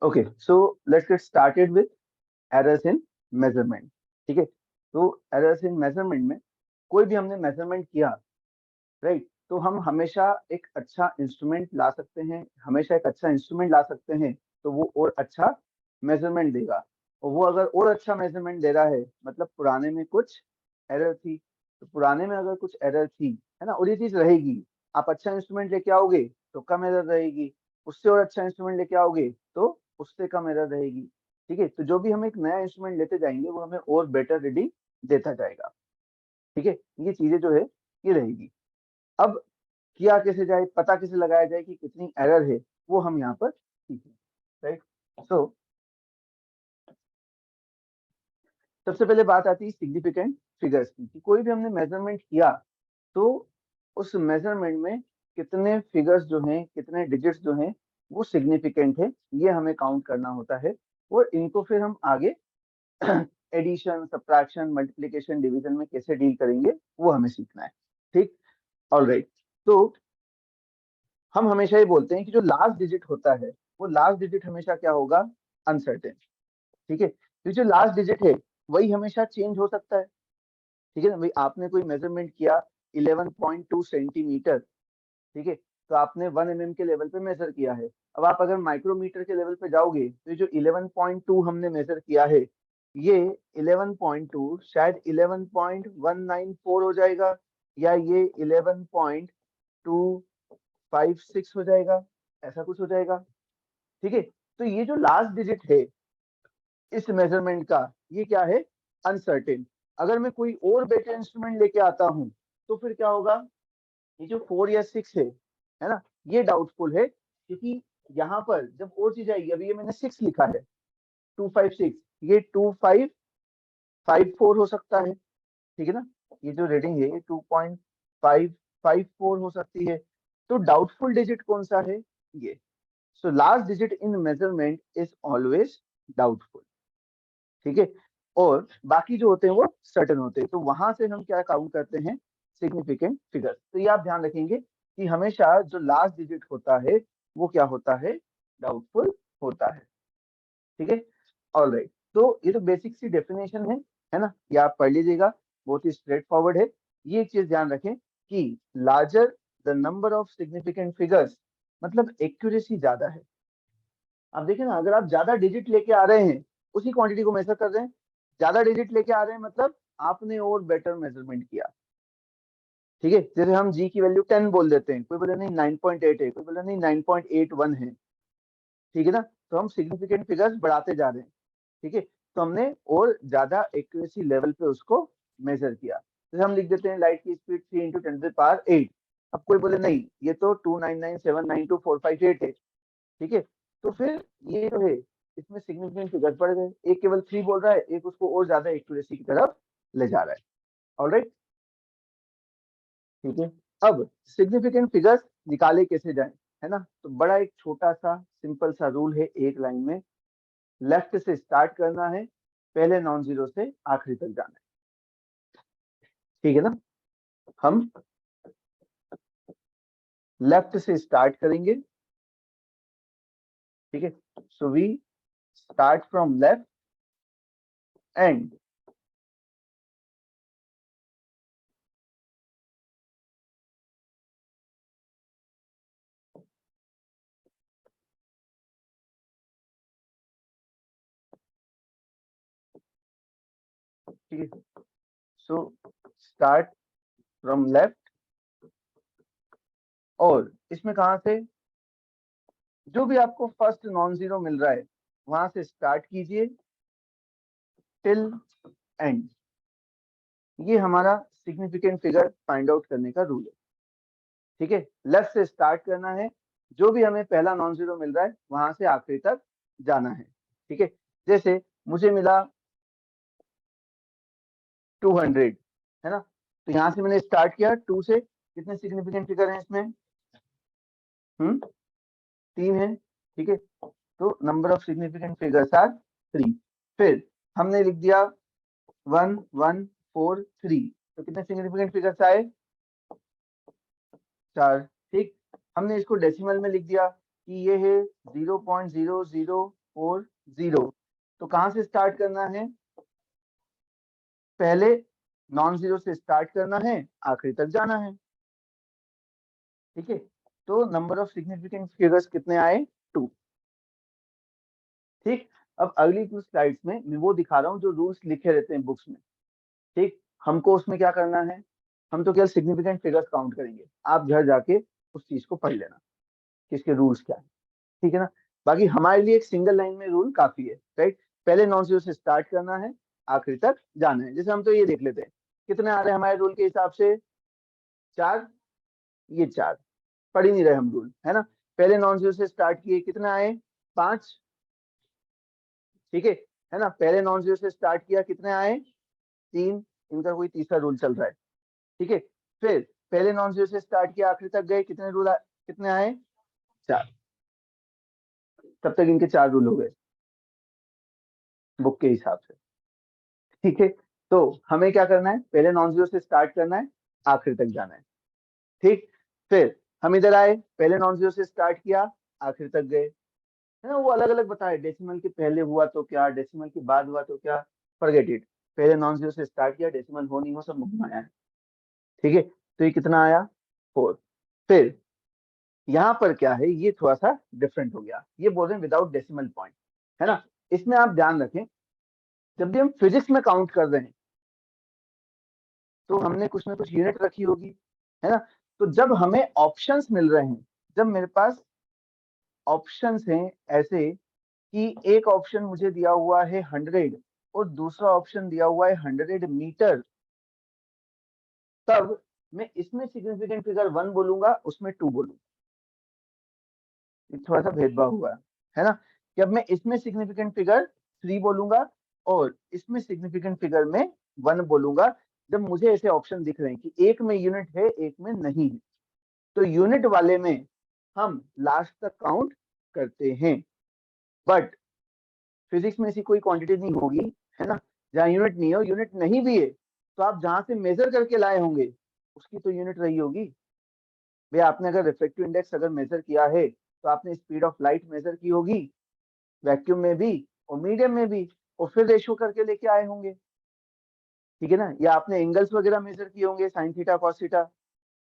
Okay, so let's get started with errors in measurement. ठीक है, तो एरर्स इन मेजरमेंट में कोई भी हमने मेजरमेंट किया, राइट, तो हम हमेशा एक अच्छा इंस्ट्रूमेंट ला सकते हैं, हमेशा एक अच्छा इंस्ट्रूमेंट ला सकते हैं, तो वो और अच्छा मेजरमेंट देगा। और वो अगर और अच्छा मेजरमेंट दे रहा है, मतलब पुराने में कुछ एरर थी, तो पुराने में अगर कुछ एरर थी, है ना, और ये चीज रहेगी, आप अच्छा इंस्ट्रूमेंट लेके आओगे तो कम एरर रहेगी, उससे और अच्छा इंस्ट्रूमेंट लेके आओगे तो उससे कम एरर रहेगी। ठीक है, तो जो भी हम एक नया इंस्ट्रूमेंट लेते जाएंगे वो हमें और बेटर रीडिंग देता जाएगा। ठीक है, ये चीजें जो है ये रहेगी। अब किया कैसे जाए, पता कैसे लगाया जाए कि कितनी एरर है, वो हम यहाँ पर सीखें, राइट। सो सबसे पहले बात आती है सिग्निफिकेंट फिगर्स की, कि कोई भी हमने मेजरमेंट किया तो उस मेजरमेंट में कितने फिगर्स जो हैं, कितने डिजिट्स जो हैं वो सिग्निफिकेंट है, ये हमें काउंट करना होता है। और इनको फिर हम आगे एडिशन, सब्ट्रैक्शन, मल्टीप्लिकेशन, डिवीजन में कैसे डील करेंगे वो हमें सीखना है। ठीक, ऑलराइट। तो हम हमेशा ये बोलते हैं कि जो लास्ट डिजिट होता है वो लास्ट डिजिट हमेशा क्या होगा, अनसर्टेन। ठीक है, तो जो लास्ट डिजिट है वही हमेशा चेंज हो सकता है। ठीक है ना भाई, आपने कोई मेजरमेंट किया 11.2 सेंटीमीटर, ठीक है, तो आपने 1 mm के लेवल पे मेजर किया है। अब आप अगर माइक्रोमीटर के लेवल पे जाओगे तो ये जो 11.2 हमने मेजर किया है, ये 11.2 शायद 11.194 हो जाएगा, या ये 11.256 हो जाएगा, ऐसा कुछ हो जाएगा। ठीक है, तो ये जो लास्ट डिजिट है इस मेजरमेंट का, ये क्या है, अनसर्टेन। अगर मैं कोई और बेटर इंस्ट्रूमेंट लेके आता हूं तो फिर क्या होगा, ये जो 4 या 6 है ना, ये डाउटफुल है, क्योंकि यहाँ पर जब और चीज आएगी, अभी ये मैंने 6 लिखा है, 256, ये 2554 हो सकता है। ठीक है ना, ये जो रीडिंग है ये 2.554 हो सकती है। तो डाउटफुल डिजिट कौन सा है, ये। So last digit in measurement is always doubtful. ठीक है, और बाकी जो होते हैं वो सर्टेन होते हैं, तो वहां से हम क्या काउंट करते हैं, सिग्निफिकेंट फिगर। तो ये आप ध्यान रखेंगे कि हमेशा जो लास्ट डिजिट होता है वो क्या होता है, डाउटफुल होता है। ठीक है, ऑलराइट। तो ये तो बेसिक सी डेफिनेशन है ना, ये आप पढ़ लीजिएगा, बहुत ही स्ट्रेट फॉरवर्ड है। ये एक चीज ध्यान रखें कि larger the number of significant figures, मतलब एक्यूरेसी ज्यादा है। आप देखिए ना, अगर आप ज्यादा डिजिट लेके आ रहे हैं, उसी क्वांटिटी को मेजर कर रहे हैं, ज्यादा डिजिट लेके आ रहे हैं, मतलब आपने और बेटर मेजरमेंट किया। ठीक है, जैसे हम जी की वैल्यू 10 बोल देते हैं, कोई बोले नहीं 9.8 है, कोई बोले नहीं 9.81 है। ठीक है ना, तो हम सिग्निफिकेंट फिगर्स बढ़ाते जा रहे हैं। ठीक है, तो हमने और ज्यादा एक्यूरेसी लेवल पे उसको मेजर किया। जैसे हम लिख देते हैं लाइट की स्पीड 3 × 10⁸ अब कोई बोले नहीं ये तो 299792458 है। ठीक है, तो फिर ये जो है इसमें सिग्निफिकेंट फिगर्स बढ़ गए, एक केवल 3 बोल रहा है, एक उसको और ज्यादा एक्यूरेसी की तरफ ले जा रहा है। ऑलराइट, ठीक है। अब सिग्निफिकेंट फिगर्स निकाले कैसे जाए, है ना, तो बड़ा एक छोटा सा सिंपल सा रूल है, एक लाइन में लेफ्ट से स्टार्ट करना है, पहले नॉन जीरो से आखिरी तक जाना है। ठीक है ना, हम लेफ्ट से स्टार्ट करेंगे। ठीक है, so we start from left end ठीक है, सो स्टार्ट फ्रॉम लेफ्ट, और इसमें कहां से, जो भी आपको फर्स्ट नॉन जीरो मिल रहा है वहां से स्टार्ट कीजिए टिल एंड। ये हमारा सिग्निफिकेंट फिगर फाइंड आउट करने का रूल है। ठीक है, लेफ्ट से स्टार्ट करना है, जो भी हमें पहला नॉन जीरो मिल रहा है वहां से आखिरी तक जाना है। ठीक है, जैसे मुझे मिला 200, है ना, तो यहां से मैंने स्टार्ट किया 2 से। कितने सिग्निफिकेंट फिगर हैं इसमें, 3 है। ठीक है, तो number of significant figures are 3। फिर हमने लिख दिया 1143, तो कितने सिग्निफिकेंट फिगर्स आए, 4। ठीक, हमने इसको डेसिमल में लिख दिया कि ये है 0.0014 0 तो कहां से स्टार्ट करना है, पहले नॉन जीरो से स्टार्ट करना है, आखिरी तक जाना है। ठीक है, तो नंबर ऑफ सिग्निफिकेंट फिगर्स कितने आए, 2। ठीक, अब अगली कुछ स्लाइड्स में मैं वो दिखा रहा हूँ जो रूल्स लिखे रहते हैं बुक्स में। ठीक, हमको उसमें क्या करना है, हम तो केवल सिग्निफिकेंट फिगर्स काउंट करेंगे, आप घर जाके उस चीज को पढ़ लेना कि इसके रूल्स क्या है। ठीक है ना, बाकी हमारे लिए एक सिंगल लाइन में रूल काफी है, राइट। पहले नॉन जीरो से स्टार्ट करना है, आखिरी तक जाना है। जैसे हम तो ये देख लेते हैं कितने आ रहे हैं हमारे रूल के हिसाब से, 4, ये 4, पढ़ ही नहीं रहे हम रूल, है ना। पहले नॉन जीरो से स्टार्ट किए, कितने आए, 5। ठीक है ना, पहले नॉन जीरो से स्टार्ट किया, कितने आए, 3। इनका कोई तीसरा रूल चल रहा है। ठीक है, फिर पहले नॉन जीरो से स्टार्ट किया, आखिरी तक गए, कितने रूल कितने आए, 4। तब तक इनके 4 रूल हो गए बुक के हिसाब से। ठीक है, तो हमें क्या करना है, पहले नॉन जीरो से स्टार्ट करना है, आखिर तक जाना है। ठीक, फिर हम इधर आए, पहले नॉन जीरो से स्टार्ट किया, आखिर तक गए, है ना। वो अलग अलग बताए, डेसिमल के पहले हुआ तो क्या, डेसिमल के बाद हुआ तो क्या, फॉरगेट इट। पहले नॉन जीरो से स्टार्ट किया, डेसिमल हो नहीं हो सब घुमाया है। ठीक है, तो ये कितना आया, 4। फिर यहाँ पर क्या है, ये थोड़ा सा डिफरेंट हो गया, ये बोल रहे हैं विदाउट डेसिमल पॉइंट, है ना। इसमें आप ध्यान रखें, जब भी हम फिजिक्स में काउंट कर रहे हैं तो हमने कुछ ना कुछ यूनिट रखी होगी, है ना। तो जब हमें ऑप्शंस मिल रहे हैं, जब मेरे पास ऑप्शंस हैं ऐसे कि एक ऑप्शन मुझे दिया हुआ है 100 और दूसरा ऑप्शन दिया हुआ है 100 मीटर, तब मैं इसमें सिग्निफिकेंट फिगर 1 बोलूंगा, उसमें 2 बोलूंगा। थोड़ा सा भेदभाव हुआ है ना, कि अब मैं इसमें सिग्निफिकेंट फिगर 3 बोलूंगा और इसमें सिग्निफिकेंट फिगर में 1 बोलूंगा, जब मुझे ऐसे ऑप्शन दिख रहे हैं कि एक में यूनिट है एक में नहीं है। तो यूनिट वाले में हम लास्ट तक काउंट करते हैं, बट फिजिक्स में ऐसी कोई क्वांटिटी नहीं होगी, है ना, जहाँ यूनिट नहीं हो। यूनिट नहीं भी है तो आप जहां से मेजर करके लाए होंगे उसकी तो यूनिट रही होगी। भैया आपने अगर रिफ्रेक्टिव इंडेक्स अगर मेजर किया है तो आपने स्पीड ऑफ लाइट मेजर की होगी, वैक्यूम में भी और मीडियम में भी, और फिर रेशियो करके लेके आए होंगे। ठीक है ना, या आपने एंगल्स वगैरह मेजर किए होंगे, साइन थीटा कॉस थीटा।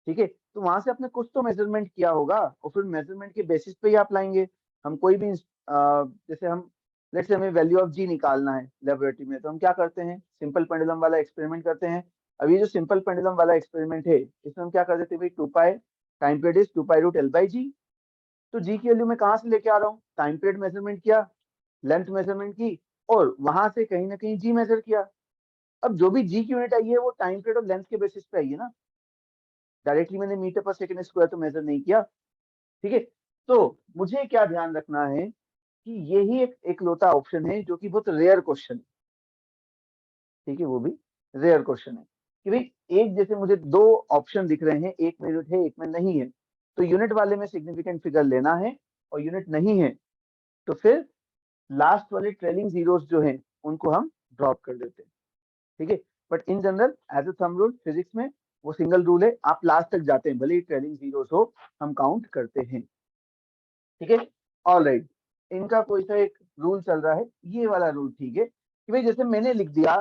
ठीक है, तो वहां से आपने कुछ तो मेजरमेंट किया होगा और फिर मेजरमेंट के बेसिस पे ही आप लाएंगे। हम कोई भी जैसे हम लेट्स से हमें वैल्यू ऑफ जी निकालना है लेबोरेटरी में, तो हम क्या करते हैं, सिंपल पेंडुलम वाला एक्सपेरिमेंट करते हैं। अब ये जो सिंपल पेंडुलम वाला एक्सपेरिमेंट है, इसमें हम क्या कर देते हैं भाई, 2 पाई time period is 2 pi root L by जी। तो जी की वैल्यू मैं कहाँ से लेके आ रहा हूँ, टाइम पीरियड मेजरमेंट किया, लेंथ मेजरमेंट की, और वहां से कहीं ना कहीं जी मेजर किया। अब जो भी जी की यूनिट आई है वो टाइम पीरियड और लेंथ के बेसिस पे आई है ना, डायरेक्टली मैंने मीटर पर सेकंड स्क्वायर तो मेजर नहीं किया। ठीक है, तो मुझे क्या ध्यान रखना है कि यही एक इकलौता ऑप्शन है जो कि बहुत रेयर क्वेश्चन है। ठीक है, वो भी रेयर क्वेश्चन है कि भाई एक जैसे मुझे 2 ऑप्शन दिख रहे हैं, एक में यूनिट है एक में नहीं है, तो यूनिट वाले में सिग्निफिकेंट फिगर लेना है, और यूनिट नहीं है तो फिर लास्ट वाले ट्रेलिंग जीरोस जो हैं उनको हम ड्रॉप कर देते हैं। ठीक है, but in general as a thumb rule physics में वो सिंगल रूल है, आप लास्ट तक जाते हैं भले ही ट्रेलिंग जीरोस हो, हम काउंट करते हैं। ठीक है, ऑलराइट, इनका कोई सा एक रूल चल रहा है, ये वाला रूल ठीक है कि भाई जैसे मैंने लिख दिया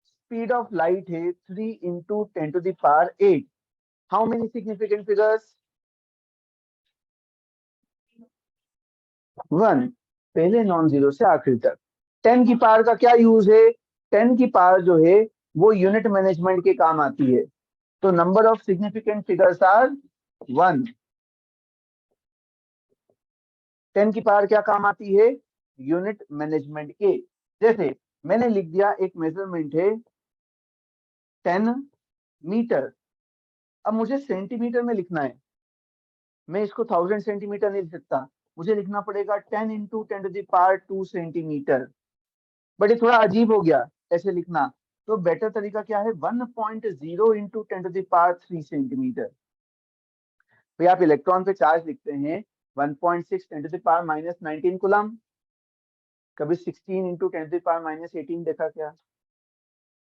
स्पीड ऑफ लाइट है 3 into 10⁸ how many significant figures, 1, पहले नॉन जीरो से आखिरी तक। 10 की पावर का क्या यूज है, 10 की पावर जो है वो यूनिट मैनेजमेंट के काम आती है, तो number of significant figures are 1। 10 की पावर क्या काम आती है, यूनिट मैनेजमेंट के। जैसे मैंने लिख दिया एक मेजरमेंट है 10 मीटर, अब मुझे सेंटीमीटर में लिखना है, मैं इसको 1000 सेंटीमीटर नहीं लिख सकता, मुझे लिखना पड़ेगा 10 इंटू 10⁻² सेंटीमीटर। बट ये थोड़ा अजीब हो गया ऐसे लिखना, तो बेटर तरीका क्या है, 1.0 इंटू 10⁻³ सेंटीमीटर। भाई आप इलेक्ट्रॉन पे चार्ज लिखते हैं 1.6 10⁻−19 कूलम, कभी 16 इंटू 10⁻−18 देखा क्या,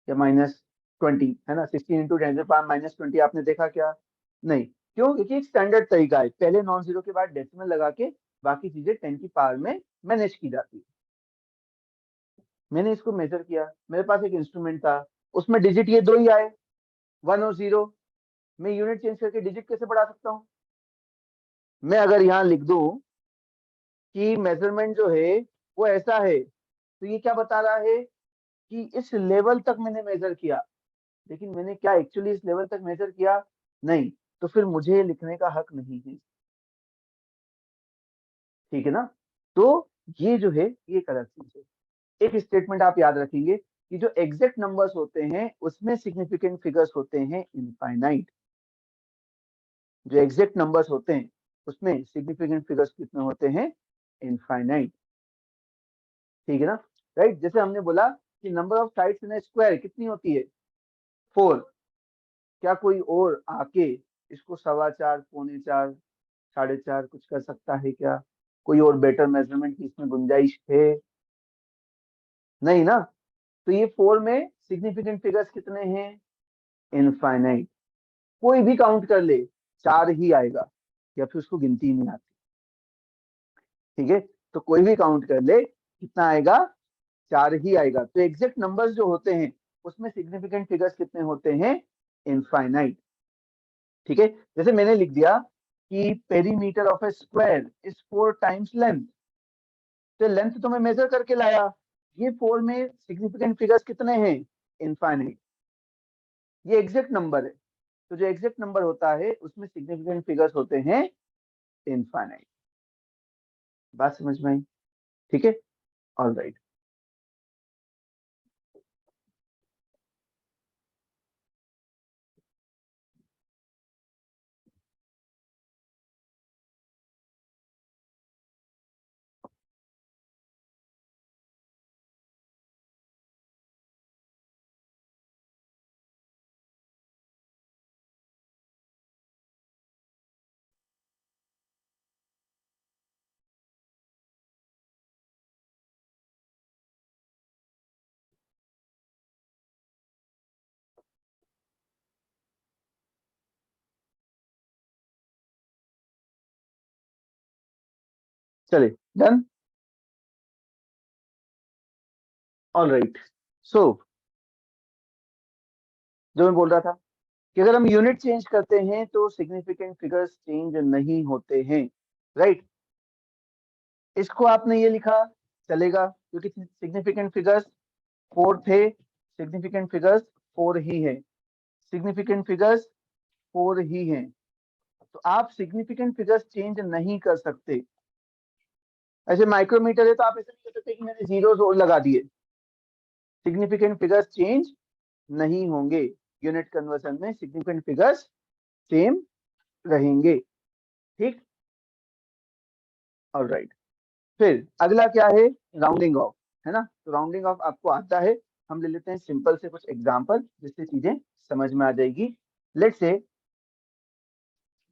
या -20, है ना, 16 इंटू 10⁻−20 आपने देखा क्या, नहीं। क्यों, क्योंकि एक स्टैंडर्ड तरीका है, पहले नॉन जीरो के बाद डेसिमल लगा के बाकी चीजें 10 की पावर में मैनेज की जाती है। मैंने इसको मेजर किया, मेरे पास एक इंस्ट्रूमेंट था, उसमें डिजिट ये दो ही आए, 1 और 0। मैं यूनिट चेंज करके डिजिट कैसे बढ़ा सकता हूँ? मैं अगर यहाँ लिख दूं कि मेजरमेंट जो है वो ऐसा है, तो ये क्या बता रहा है कि इस लेवल तक मैंने मेजर किया, लेकिन मैंने क्या एक्चुअली इस लेवल तक मेजर किया? नहीं। तो फिर मुझे लिखने का हक नहीं है, ठीक है ना? तो ये जो है ये एक अलग चीज है। एक स्टेटमेंट आप याद रखेंगे कि जो एग्जैक्ट नंबर्स होते हैं उसमें सिग्निफिकेंट फिगर्स होते हैं इनफाइनाइट। जो एग्जैक्ट नंबर्स होते हैं उसमें सिग्निफिकेंट फिगर्स कितने होते हैं? इनफाइनाइट, ठीक है ना? राइट, जैसे हमने बोला कि number of sides in square कितनी होती है? 4। क्या कोई और आके इसको 4.25, 4.25, 4.5 कुछ कर सकता है क्या? कोई और बेटर मेजरमेंट की इसमें गुंजाइश है? नहीं ना। तो ये 4 में सिग्निफिकेंट फिगर्स कितने हैं? इनफाइनाइट। कोई भी काउंट कर ले, 4 ही आएगा, या फिर उसको गिनती ही नहीं आती, ठीक है? तो कोई भी काउंट कर ले, कितना आएगा? 4 ही आएगा। तो एग्जैक्ट नंबर्स जो होते हैं उसमें सिग्निफिकेंट फिगर्स कितने होते हैं? इनफाइनाइट, ठीक है? जैसे मैंने लिख दिया कि perimeter of A square is 4 times length. तो लेंथ तो मैं मेजर करके लाया, ये 4 में सिग्निफिकेंट फिगर्स कितने हैं? इनफाइनाइट। ये एग्जैक्ट नंबर है, तो जो एग्जैक्ट नंबर होता है उसमें सिग्निफिकेंट फिगर्स होते हैं इनफाइनाइट। बात समझ में आई? ठीक है, ऑल राइट। चले, डन, ऑल राइट। सो जो मैं बोल रहा था कि अगर हम यूनिट चेंज करते हैं तो सिग्निफिकेंट फिगर्स चेंज नहीं होते हैं, राइट? इसको आपने ये लिखा, चलेगा, क्योंकि सिग्निफिकेंट फिगर्स 4 थे, सिग्निफिकेंट फिगर्स 4 ही है, सिग्निफिकेंट फिगर्स 4 ही हैं। तो आप सिग्निफिकेंट फिगर्स चेंज नहीं कर सकते। ऐसे माइक्रोमीटर है तो आप ऐसे नहीं कर सकते कि मैंने जीरोस और लगा दिए। सिग्निफिकेंट फिगर्स चेंज नहीं होंगे, यूनिट कन्वर्जन में सिग्निफिकेंट फिगर्स सेम रहेंगे, ठीक? ऑलराइट। फिर अगला क्या है? राउंडिंग ऑफ, है ना? तो राउंडिंग ऑफ आपको आता है, हम ले लेते हैं सिंपल से कुछ एग्जांपल जिससे चीजें समझ में आ जाएगी। लेट्स से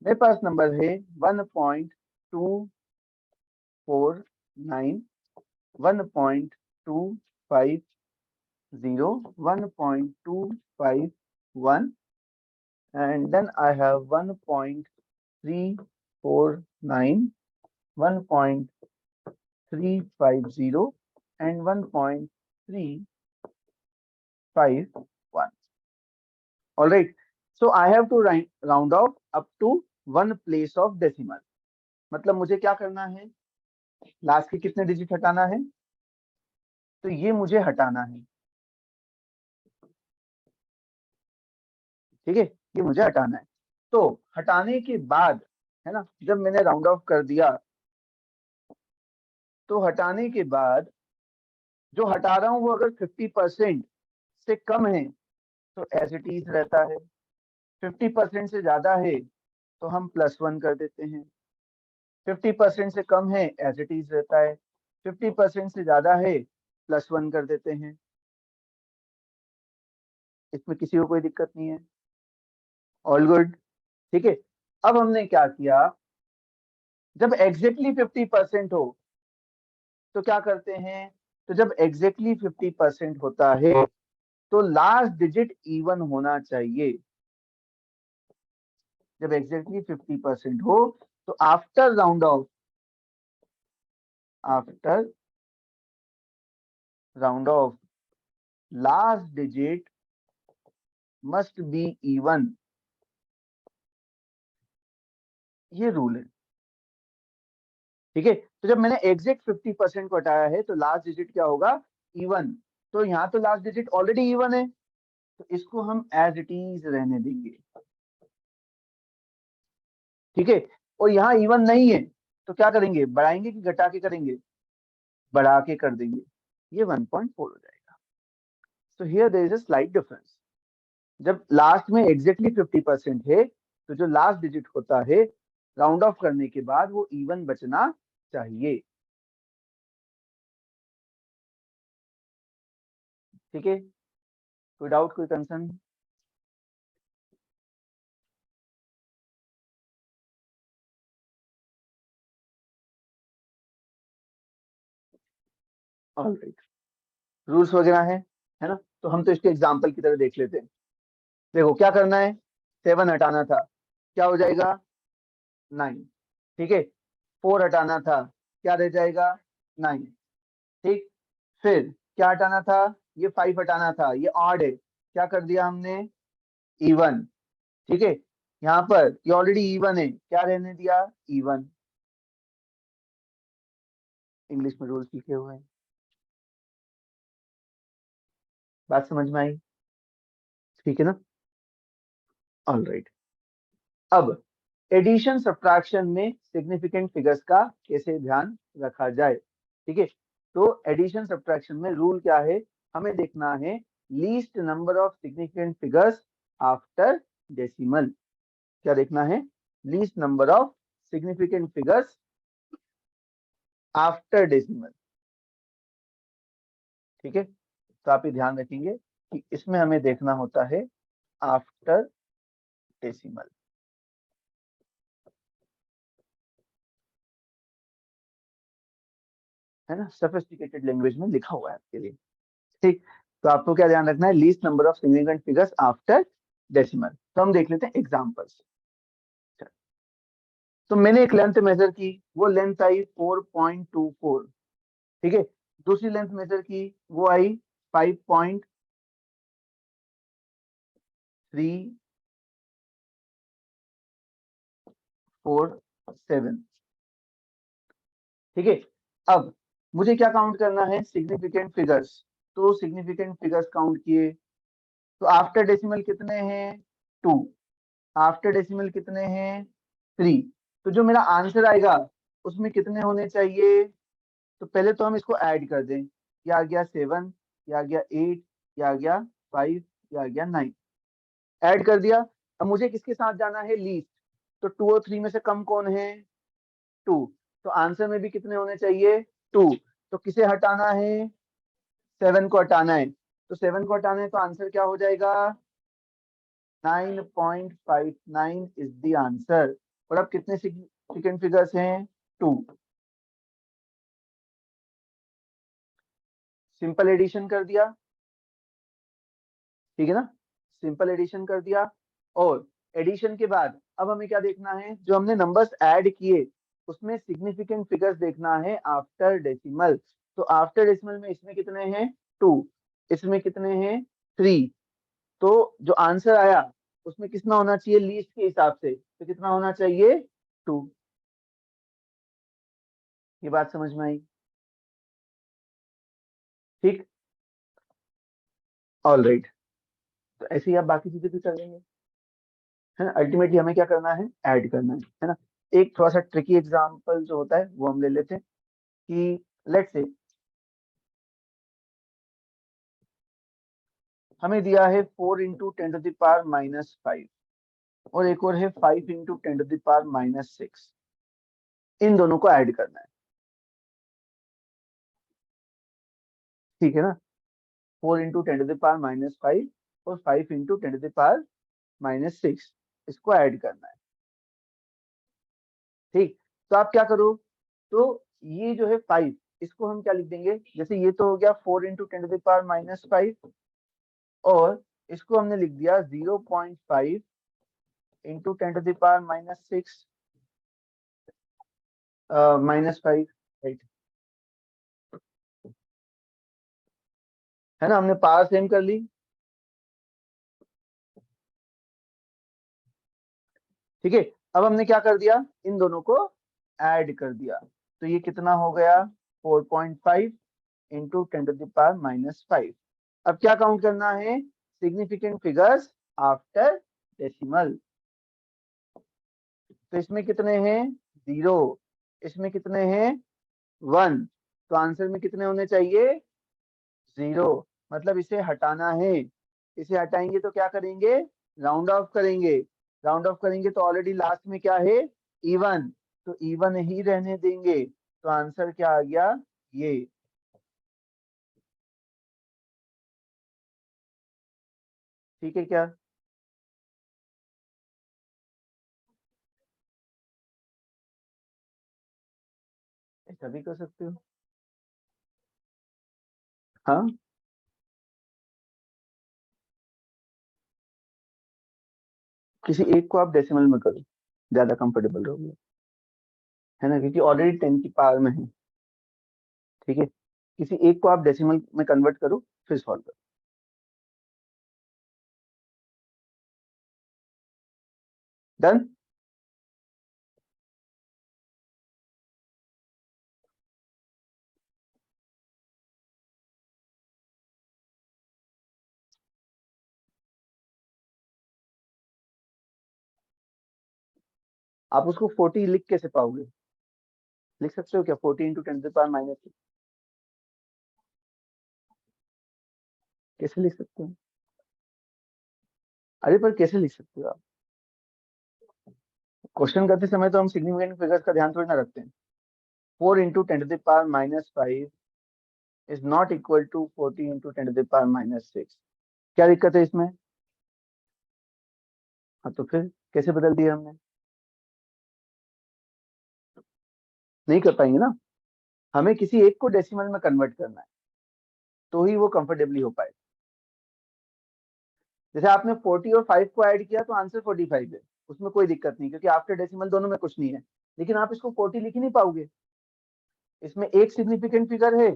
मेरे पास नंबर है 1.249, 1.250, 1.251, and then I have 1.349, 1.350, and 1.351. All right. So I have to round off up to one place of decimal. मतलब मुझे क्या करना है? लास्ट के कितने डिजिट हटाना है? तो ये मुझे हटाना है, ठीक है? ये मुझे हटाना है। तो हटाने के बाद, है ना, जब मैंने राउंड ऑफ कर दिया, तो हटाने के बाद जो हटा रहा हूं वो अगर 50% से कम है तो एज इट इज रहता है, 50% से ज्यादा है तो हम +1 कर देते हैं, 50% से कम है एज इट इज रहता है, 50% से ज्यादा है +1 कर देते हैं। इसमें किसी को कोई दिक्कत नहीं है, ऑल गुड, ठीक है? अब हमने क्या किया, जब एग्जैक्टली 50% हो तो क्या करते हैं? तो जब एग्जैक्टली 50% होता है तो लास्ट डिजिट इवन होना चाहिए। जब एग्जैक्टली 50% हो तो after round of after round of last digit must be even, ये रूल है। ठीक है, तो जब मैंने एग्जैक्ट 50% को हटाया है तो लास्ट डिजिट क्या होगा, इवन। तो यहाँ तो लास्ट डिजिट ऑलरेडी इवन है, तो इसको हम एज इट इज रहने देंगे। ठीक है, और यहाँ इवन नहीं है तो क्या करेंगे, बढ़ाएंगे कि घटा के करेंगे, बढ़ा के कर देंगे, ये 1.4 हो जाएगा। So here there is a slight difference. जब लास्ट में एग्जैक्टली 50% है तो जो लास्ट डिजिट होता है राउंड ऑफ करने के बाद वो इवन बचना चाहिए। ठीक है, कोई डाउट, कोई कंसर्न? ऑलराइट, रूल्स वगैरह है ना, तो हम तो इसके एग्जाम्पल की तरह देख लेते हैं। देखो क्या करना है, 7 हटाना था, क्या हो जाएगा, 9। ठीक है, 4 हटाना था, क्या रह जाएगा, 9। ठीक, फिर क्या हटाना था, ये 5 हटाना था, ये ऑड है, क्या कर दिया हमने, इवन। ठीक है, यहाँ पर ये ऑलरेडी इवन है, क्या रहने दिया, इवन। इंग्लिश में रूल्स लिखे हुए हैं, बात समझ में आई? ठीक है ना, ऑलराइट। अब एडिशन सब्ट्रैक्शन में सिग्निफिकेंट फिगर्स का कैसे ध्यान रखा जाए। ठीक है, तो एडिशन सब्ट्रैक्शन में रूल क्या है, हमें देखना है least number of significant figures after decimal. क्या देखना है, least number of significant figures after decimal. ठीक है, तो आप ये ध्यान रखेंगे कि इसमें हमें देखना होता है आफ्टर डेसिमल। है ना, सोफिस्टिकेटेड लैंग्वेज में लिखा हुआ है आपके लिए। ठीक, तो आपको क्या ध्यान रखना है, least number of significant figures after decimal. तो हम देख लेते हैं एग्जांपल्स। तो मैंने एक लेंथ मेजर की, वो लेंथ आई 4.24। ठीक है, दूसरी लेंथ मेजर की, वो आई 5.347। ठीक है, अब मुझे क्या काउंट करना है, सिग्निफिकेंट फिगर्स। तो सिग्निफिकेंट फिगर्स काउंट किए, तो आफ्टर डेसिमल कितने हैं, 2। आफ्टर डेसिमल कितने हैं, 3। तो जो मेरा आंसर आएगा उसमें कितने होने चाहिए, तो पहले तो हम इसको ऐड कर दें, ये आ गया 7, ये आ गया 8, ये आ गया 5, ये आ गया 9। ऐड कर दिया। अब मुझे किसके साथ जाना है, लीस्ट। तो 2 और 3 में से कम कौन है, 2। तो आंसर में भी कितने होने चाहिए, 2। तो किसे हटाना है, 7 को हटाना है। तो 7 को हटाना है तो आंसर क्या हो जाएगा, 9.59 इज द आंसर। और अब कितने सिग्निफिकेंट फिगर्स हैं, 2। सिंपल एडिशन कर दिया, ठीक है ना, सिंपल एडिशन कर दिया। और एडिशन के बाद अब हमें क्या देखना है, जो हमने नंबर्स ऐड किए उसमें सिग्निफिकेंट फिगर्स देखना है आफ्टर डेसिमल। तो आफ्टर डेसिमल में इसमें कितने हैं, 2, इसमें कितने हैं, 3। तो जो आंसर आया उसमें कितना होना चाहिए, लीस्ट के हिसाब से, तो कितना होना चाहिए, 2। ये बात समझ में आई? ठीक, ऑल राइट। तो ऐसे ही आप बाकी चीजें भी कर लेंगे, है ना। अल्टीमेटली हमें क्या करना है करना है ना। एक थोड़ा सा ट्रिकी एग्जांपल जो होता है वो हम ले लेते हैं कि लेट्स से हमें दिया है 4 × 10⁻⁻5 और एक और है 5 × 10⁻⁻6। इन दोनों को ऐड करना है, ठीक है ना। 4 × 10⁻⁻5 और 5 × 10⁻⁻6 इसको ऐड करना है। ठीक, तो आप क्या करो, तो ये जो है 5, इसको हम क्या लिख देंगे, जैसे ये तो हो गया 4 × 10⁻⁻5 और इसको हमने लिख दिया 0.5 × 10⁻⁻6 -5, राइट। है ना, हमने पावर सेम कर ली। ठीक है, अब हमने क्या कर दिया, इन दोनों को ऐड कर दिया, तो ये कितना हो गया 4.5 इंटू 10⁻⁻5। अब क्या काउंट करना है, सिग्निफिकेंट फिगर्स आफ्टर डेसिमल। तो इसमें कितने हैं 0, इसमें कितने हैं 1, तो आंसर में कितने होने चाहिए 0, मतलब इसे हटाना है। इसे हटाएंगे तो क्या करेंगे, राउंड ऑफ करेंगे। राउंड ऑफ करेंगे तो ऑलरेडी लास्ट में क्या है इवन, तो इवन ही रहने देंगे, तो आंसर क्या आ गया ये। ठीक है क्या, ऐसा भी कर सकते हो। हाँ, किसी एक को आप डेसिमल में करो, ज्यादा कंफर्टेबल रहोगे, है ना, क्योंकि ऑलरेडी 10 की पावर में है। ठीक है, किसी एक को आप डेसिमल में कन्वर्ट करो, फिर सॉल्व करो। डन। आप उसको 40 लिख कैसे पाओगे, लिख सकते हो क्या 40 इंटू 10⁻⁻6, कैसे लिख सकते हो, अरे पर कैसे लिख सकते हो आप, क्वेश्चन करते समय तो हम सिग्निफिकेंट फिगर्स का ध्यान थोड़ी ना रखते हैं। 4 into 10⁻⁻5 is not equal to 40 into 10⁻⁻6। क्या दिक्कत है इसमें, हाँ तो फिर कैसे बदल दिया हमने, नहीं कर पाएंगे ना, हमें किसी एक को डेसिमल में कन्वर्ट करना है, तो ही वो कंफर्टेबली हो पाए। जैसे आपने 40 और 5 को ऐड किया तो आंसर 45 है, उसमें कोई दिक्कत नहीं, क्योंकि आफ्टर डेसिमल दोनों में कुछ नहीं है। लेकिन आप इसको 40 लिख ही नहीं पाओगे, इसमें एक सिग्निफिकेंट फिगर है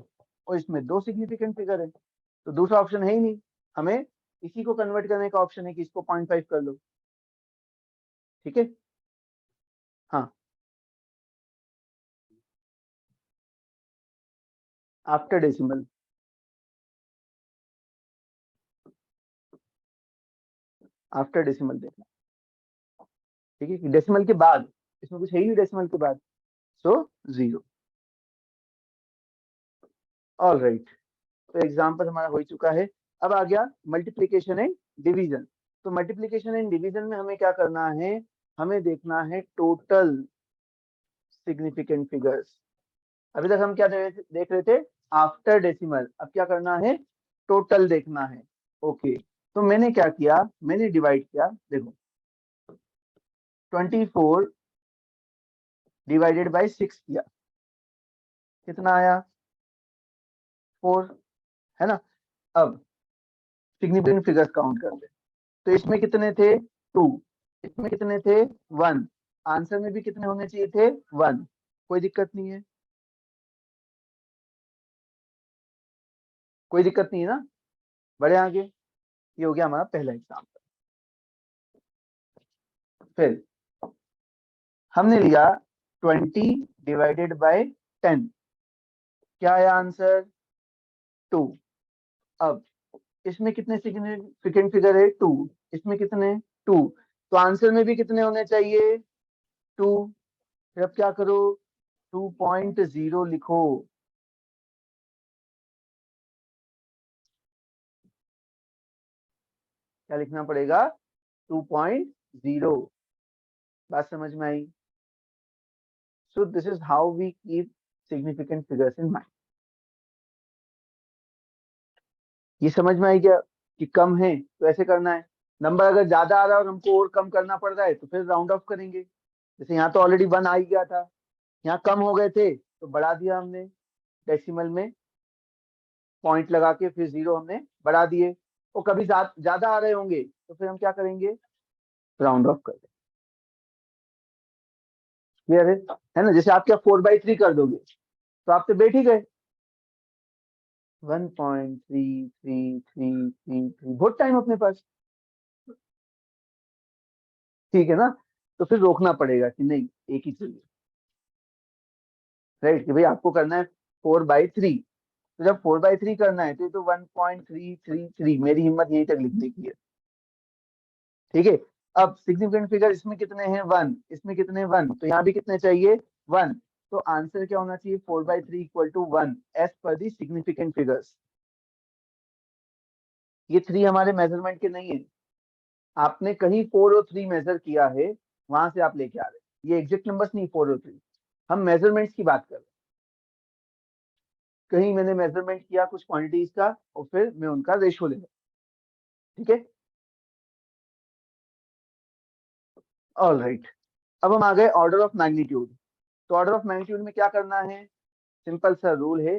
और इसमें दो सिग्निफिकेंट फिगर है, तो दूसरा ऑप्शन है ही नहीं। हमें इसी को कन्वर्ट करने का ऑप्शन है कि इसको 0.5 कर लो। ठीक है, हाँ, आफ्टर डेसिमल, आफ्टर डेसिमल देखना। ठीक है, डेसिमल के बाद, इसमें कुछ है ही नहीं डेसिमल के बाद, सो 0। ऑल राइट, तो एग्जाम्पल हमारा हो ही चुका है। अब आ गया मल्टीप्लीकेशन एंड डिवीजन। तो मल्टीप्लीकेशन एंड डिवीजन में हमें क्या करना है, हमें देखना है टोटल सिग्निफिकेंट फिगर्स। अभी तक हम क्या देख रहे थे, आफ्टर डेसिमल, अब क्या करना है, टोटल देखना है। ओके, तो मैंने क्या किया, मैंने डिवाइड किया, देखो 24 डिवाइडेड बाई 6 किया, कितना आया 4, है ना। अब सिग्निफिकेंट फिगर्स काउंट कर ले, तो इसमें कितने थे 2, इसमें कितने थे 1, आंसर में भी कितने होने चाहिए थे 1, कोई दिक्कत नहीं है, कोई दिक्कत नहीं है ना। बढ़े आगे, ये हो गया हमारा पहला एग्जाम्पल। फिर हमने लिया 20 डिवाइडेड बाय 10, क्या आया आंसर 2। अब इसमें कितने सिग्निफिकेंट फिगर है 2, इसमें कितने 2, तो आंसर में भी कितने होने चाहिए 2। फिर अब क्या करो, 2.0 लिखो, क्या लिखना पड़ेगा 2.0। बात समझ में आई, so this is how we keep significant figures in mind. ये समझ में आई क्या, कि कम है तो ऐसे करना है, नंबर अगर ज्यादा आ रहा है और हमको और कम करना पड़ रहा है तो फिर राउंड ऑफ करेंगे। जैसे यहाँ तो ऑलरेडी 1 आ ही गया था, यहाँ कम हो गए थे तो बढ़ा दिया हमने डेसिमल में, पॉइंट लगा के फिर 0 हमने बढ़ा दिए। और कभी ज्यादा आ रहे होंगे तो फिर हम क्या करेंगे, राउंड ऑफ कर देंगे। क्लियर है ना, जैसे आप क्या 4/3 कर दोगे तो आप तो बैठ ही गए, 1.3333 बहुत टाइम अपने पास, ठीक है ना। तो फिर रोकना पड़ेगा कि नहीं एक ही चाहिए, राइट, कि भाई आपको करना है 4/3। तो जब 4/3 करना है तो ये तो 1.333, मेरी हिम्मत यहीं तक लिखने की है, ठीक है। अब सिग्निफिकेंट फिगर इसमें कितने हैं 1, इसमें कितने 1, तो यहाँ भी कितने चाहिए 1। तो आंसर क्या होना चाहिए 4/3 equal to 1 as per the significant figures. ये 3 हमारे मेजरमेंट के नहीं है, आपने कहीं 4 और 3 मेजर किया है, वहां से आप लेके आ रहे हैं, ये एग्जैक्ट नंबर्स नहीं 4 और 3, हम मेजरमेंट्स की बात कर रहे हैं। कहीं मैंने मेजरमेंट किया कुछ क्वांटिटीज का और फिर मैं उनका रेशियो ले रहा हूं, ठीक है। ऑल राइट, अब हम आ गए ऑर्डर ऑफ मैग्नीट्यूड। तो ऑर्डर ऑफ मैग्नीट्यूड में क्या करना है, सिंपल सा रूल है,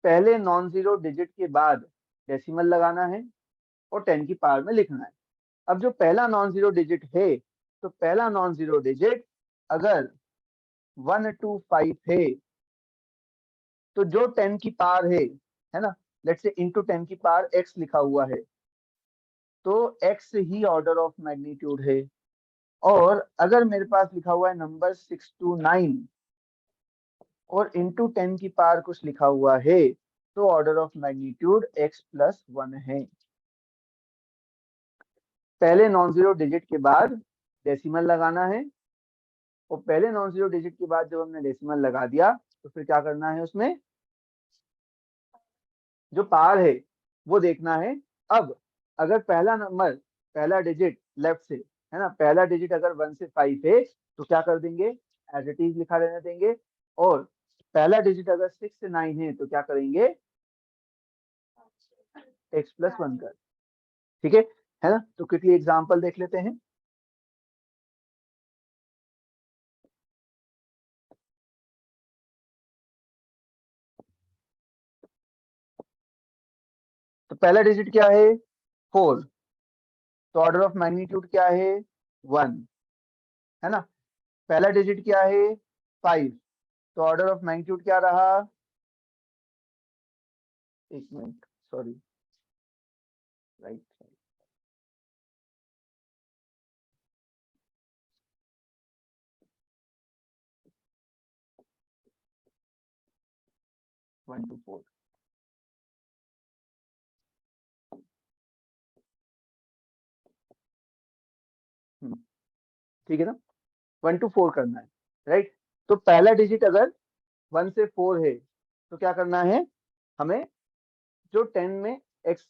पहले नॉन जीरो डिजिट के बाद डेसिमल लगाना है और 10 की पावर में लिखना है। अब जो पहला नॉन जीरो डिजिट है, तो पहला नॉन जीरो डिजिट अगर 125 है, तो जो 10 की पावर है ना, लेट्स से इंटू 10 की पावर x लिखा हुआ है, तो x he order of magnitude है। और अगर मेरे पास लिखा हुआ है नंबर 629 और इंटू 10 की पावर कुछ लिखा हुआ है, तो ऑर्डर ऑफ मैग्नीट्यूड x+1 है। पहले नॉन जीरो डिजिट के बाद डेसिमल लगाना है, और पहले नॉन जीरो डिजिट के बाद जब हमने डेसिमल लगा दिया, तो फिर क्या करना है, उसमें जो पावर है वो देखना है। अब अगर पहला नंबर, पहला डिजिट लेफ्ट से है ना, पहला डिजिट अगर 1 से 5 है, तो क्या कर देंगे, एज इट इज लिखा रहने देंगे। और पहला डिजिट अगर 6 से 9 है, तो क्या करेंगे, x+1 कर, ठीक है ना। तो क्विकली एग्जांपल देख लेते हैं। तो पहला डिजिट क्या है 4, तो ऑर्डर ऑफ मैग्नीट्यूड क्या है 1, है ना। पहला डिजिट क्या है 5, तो ऑर्डर ऑफ मैग्नीट्यूड क्या रहा, एक मिनट सॉरी, राइट, 1 to 4, ठीक है ना, 1 to 4 करना है, राइट। तो पहला डिजिट अगर 1 से 4 है, तो क्या करना है हमें, जो 10 में x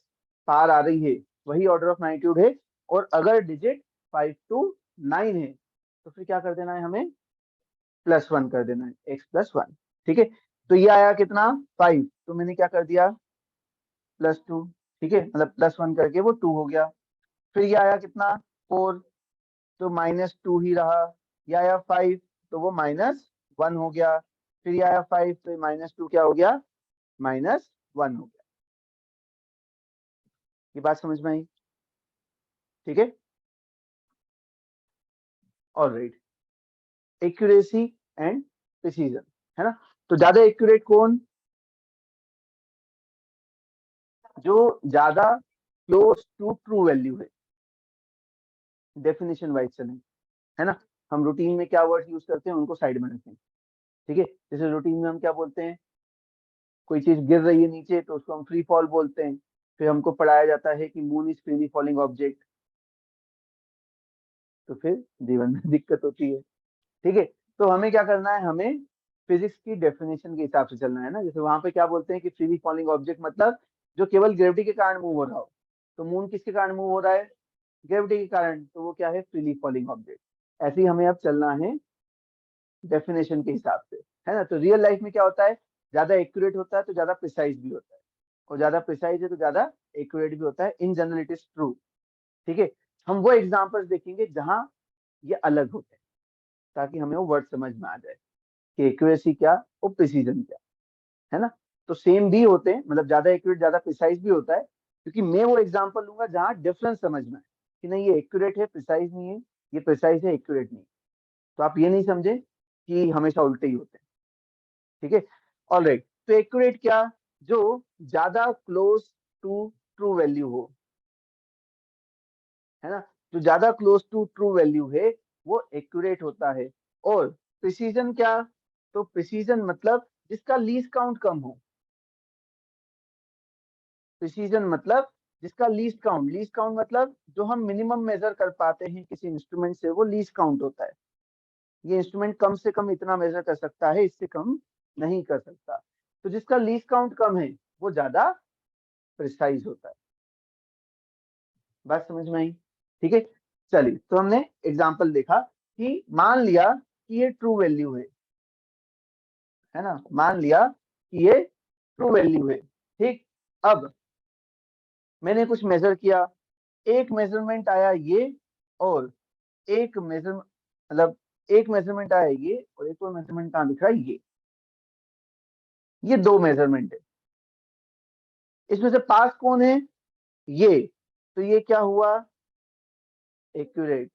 पार आ रही है वही ऑर्डर ऑफ मैग्नीट्यूड है। और अगर डिजिट 5 to 9 है, तो फिर क्या कर देना है हमें, +1 कर देना है, x+1, ठीक है। तो ये आया कितना 5, तो मैंने क्या कर दिया +2, ठीक है, मतलब +1 करके वो 2 हो गया। फिर ये आया कितना 4, तो -2 ही रहा। ये आया 5, तो वो -1 हो गया। फिर ये आया 5, तो -2 क्या हो गया, -1 हो गया। ये बात समझ में आई, ठीक है। ऑलराइट, एक्यूरेसी एंड प्रिसीजन, है ना। तो ज्यादा एक्यूरेट कौन, जो ज्यादा क्लोज टू ट्रू वैल्यू है, डेफिनेशन वाइज चलें, है ना। हम रूटीन में क्या वर्ड यूज करते हैं उनको साइड में रखें, ठीक है। जैसे रूटीन में हम क्या बोलते हैं, कोई चीज गिर रही है नीचे तो उसको हम फ्री फॉल बोलते हैं। फिर हमको पढ़ाया जाता है कि moon is freely falling object, तो फिर जीवन में दिक्कत होती है, ठीक है। तो हमें क्या करना है, हमें फिजिक्स की डेफिनेशन के हिसाब से चलना है ना। जैसे वहां पे क्या बोलते हैं कि फ्रीली फॉलिंग ऑब्जेक्ट मतलब जो केवल ग्रेविटी के कारण मूव हो रहा हो। तो मून किसके कारण मूव हो रहा है, ग्रेविटी के कारण, तो वो क्या है फ्रीली फॉलिंग ऑब्जेक्ट। ऐसे ही हमें अब चलना है डेफिनेशन के हिसाब से, है ना। तो रियल लाइफ में क्या होता है, ज्यादा एक्यूरेट होता है तो ज्यादा प्रिसाइज भी होता है, और ज्यादा प्रिसाइज है तो ज्यादा एक्यूरेट भी होता है, in general it is true, ठीक है। हम वो एग्जांपल्स देखेंगे जहां ये अलग होते हैं, ताकि हमें वो वर्ड समझ में आ जाए कि एक्यूरेसी क्या और प्रिसीजन क्या, है ना। तो सेम भी होते हैं, मतलब ज्यादा एक्यूरेट ज्यादा प्रिसाइज भी होता है, क्योंकि मैं वो एग्जांपल लूंगा जहां डिफरेंस समझ में आए कि नहीं ये एक्यूरेट है प्रिसाइज नहीं है, ये प्रिसाइज है एक्यूरेट नहीं। तो आप ये नहीं समझे कि हमेशा उल्टे ही होते हैं, ठीक है। ऑलराइट, तो एक्यूरेट क्या, जो ज्यादा क्लोज टू ट्रू वैल्यू हो, है ना, जो ज्यादा क्लोज टू ट्रू वैल्यू है वो एक्यूरेट होता है। और प्रिसीजन क्या, तो प्रिसीजन मतलब जिसका लीस्ट काउंट कम हो। प्रिसीजन मतलब जिसका लीस्ट काउंट मतलब जो हम मिनिमम मेजर कर पाते हैं किसी इंस्ट्रूमेंट से, वो लीस्ट काउंट होता है। ये इंस्ट्रूमेंट कम से कम इतना मेजर कर सकता है, इससे कम नहीं कर सकता। तो जिसका लीस्ट काउंट कम है वो ज्यादा प्रिसाइज होता है। बात समझ में आई? ठीक है, चलिए तो हमने एग्जांपल देखा कि मान लिया कि ये ट्रू वैल्यू है ना, मान लिया कि ये ट्रू वैल्यू है। ठीक, अब मैंने कुछ मेजर किया, एक मेजरमेंट आया ये, और एक मेजर मतलब एक मेजरमेंट आया ये, और एक और मेजरमेंट कहाँ दिख रहा है, ये दो मेजरमेंट है। इसमें से पास कौन है, ये, तो ये क्या हुआ, एक्यूरेट।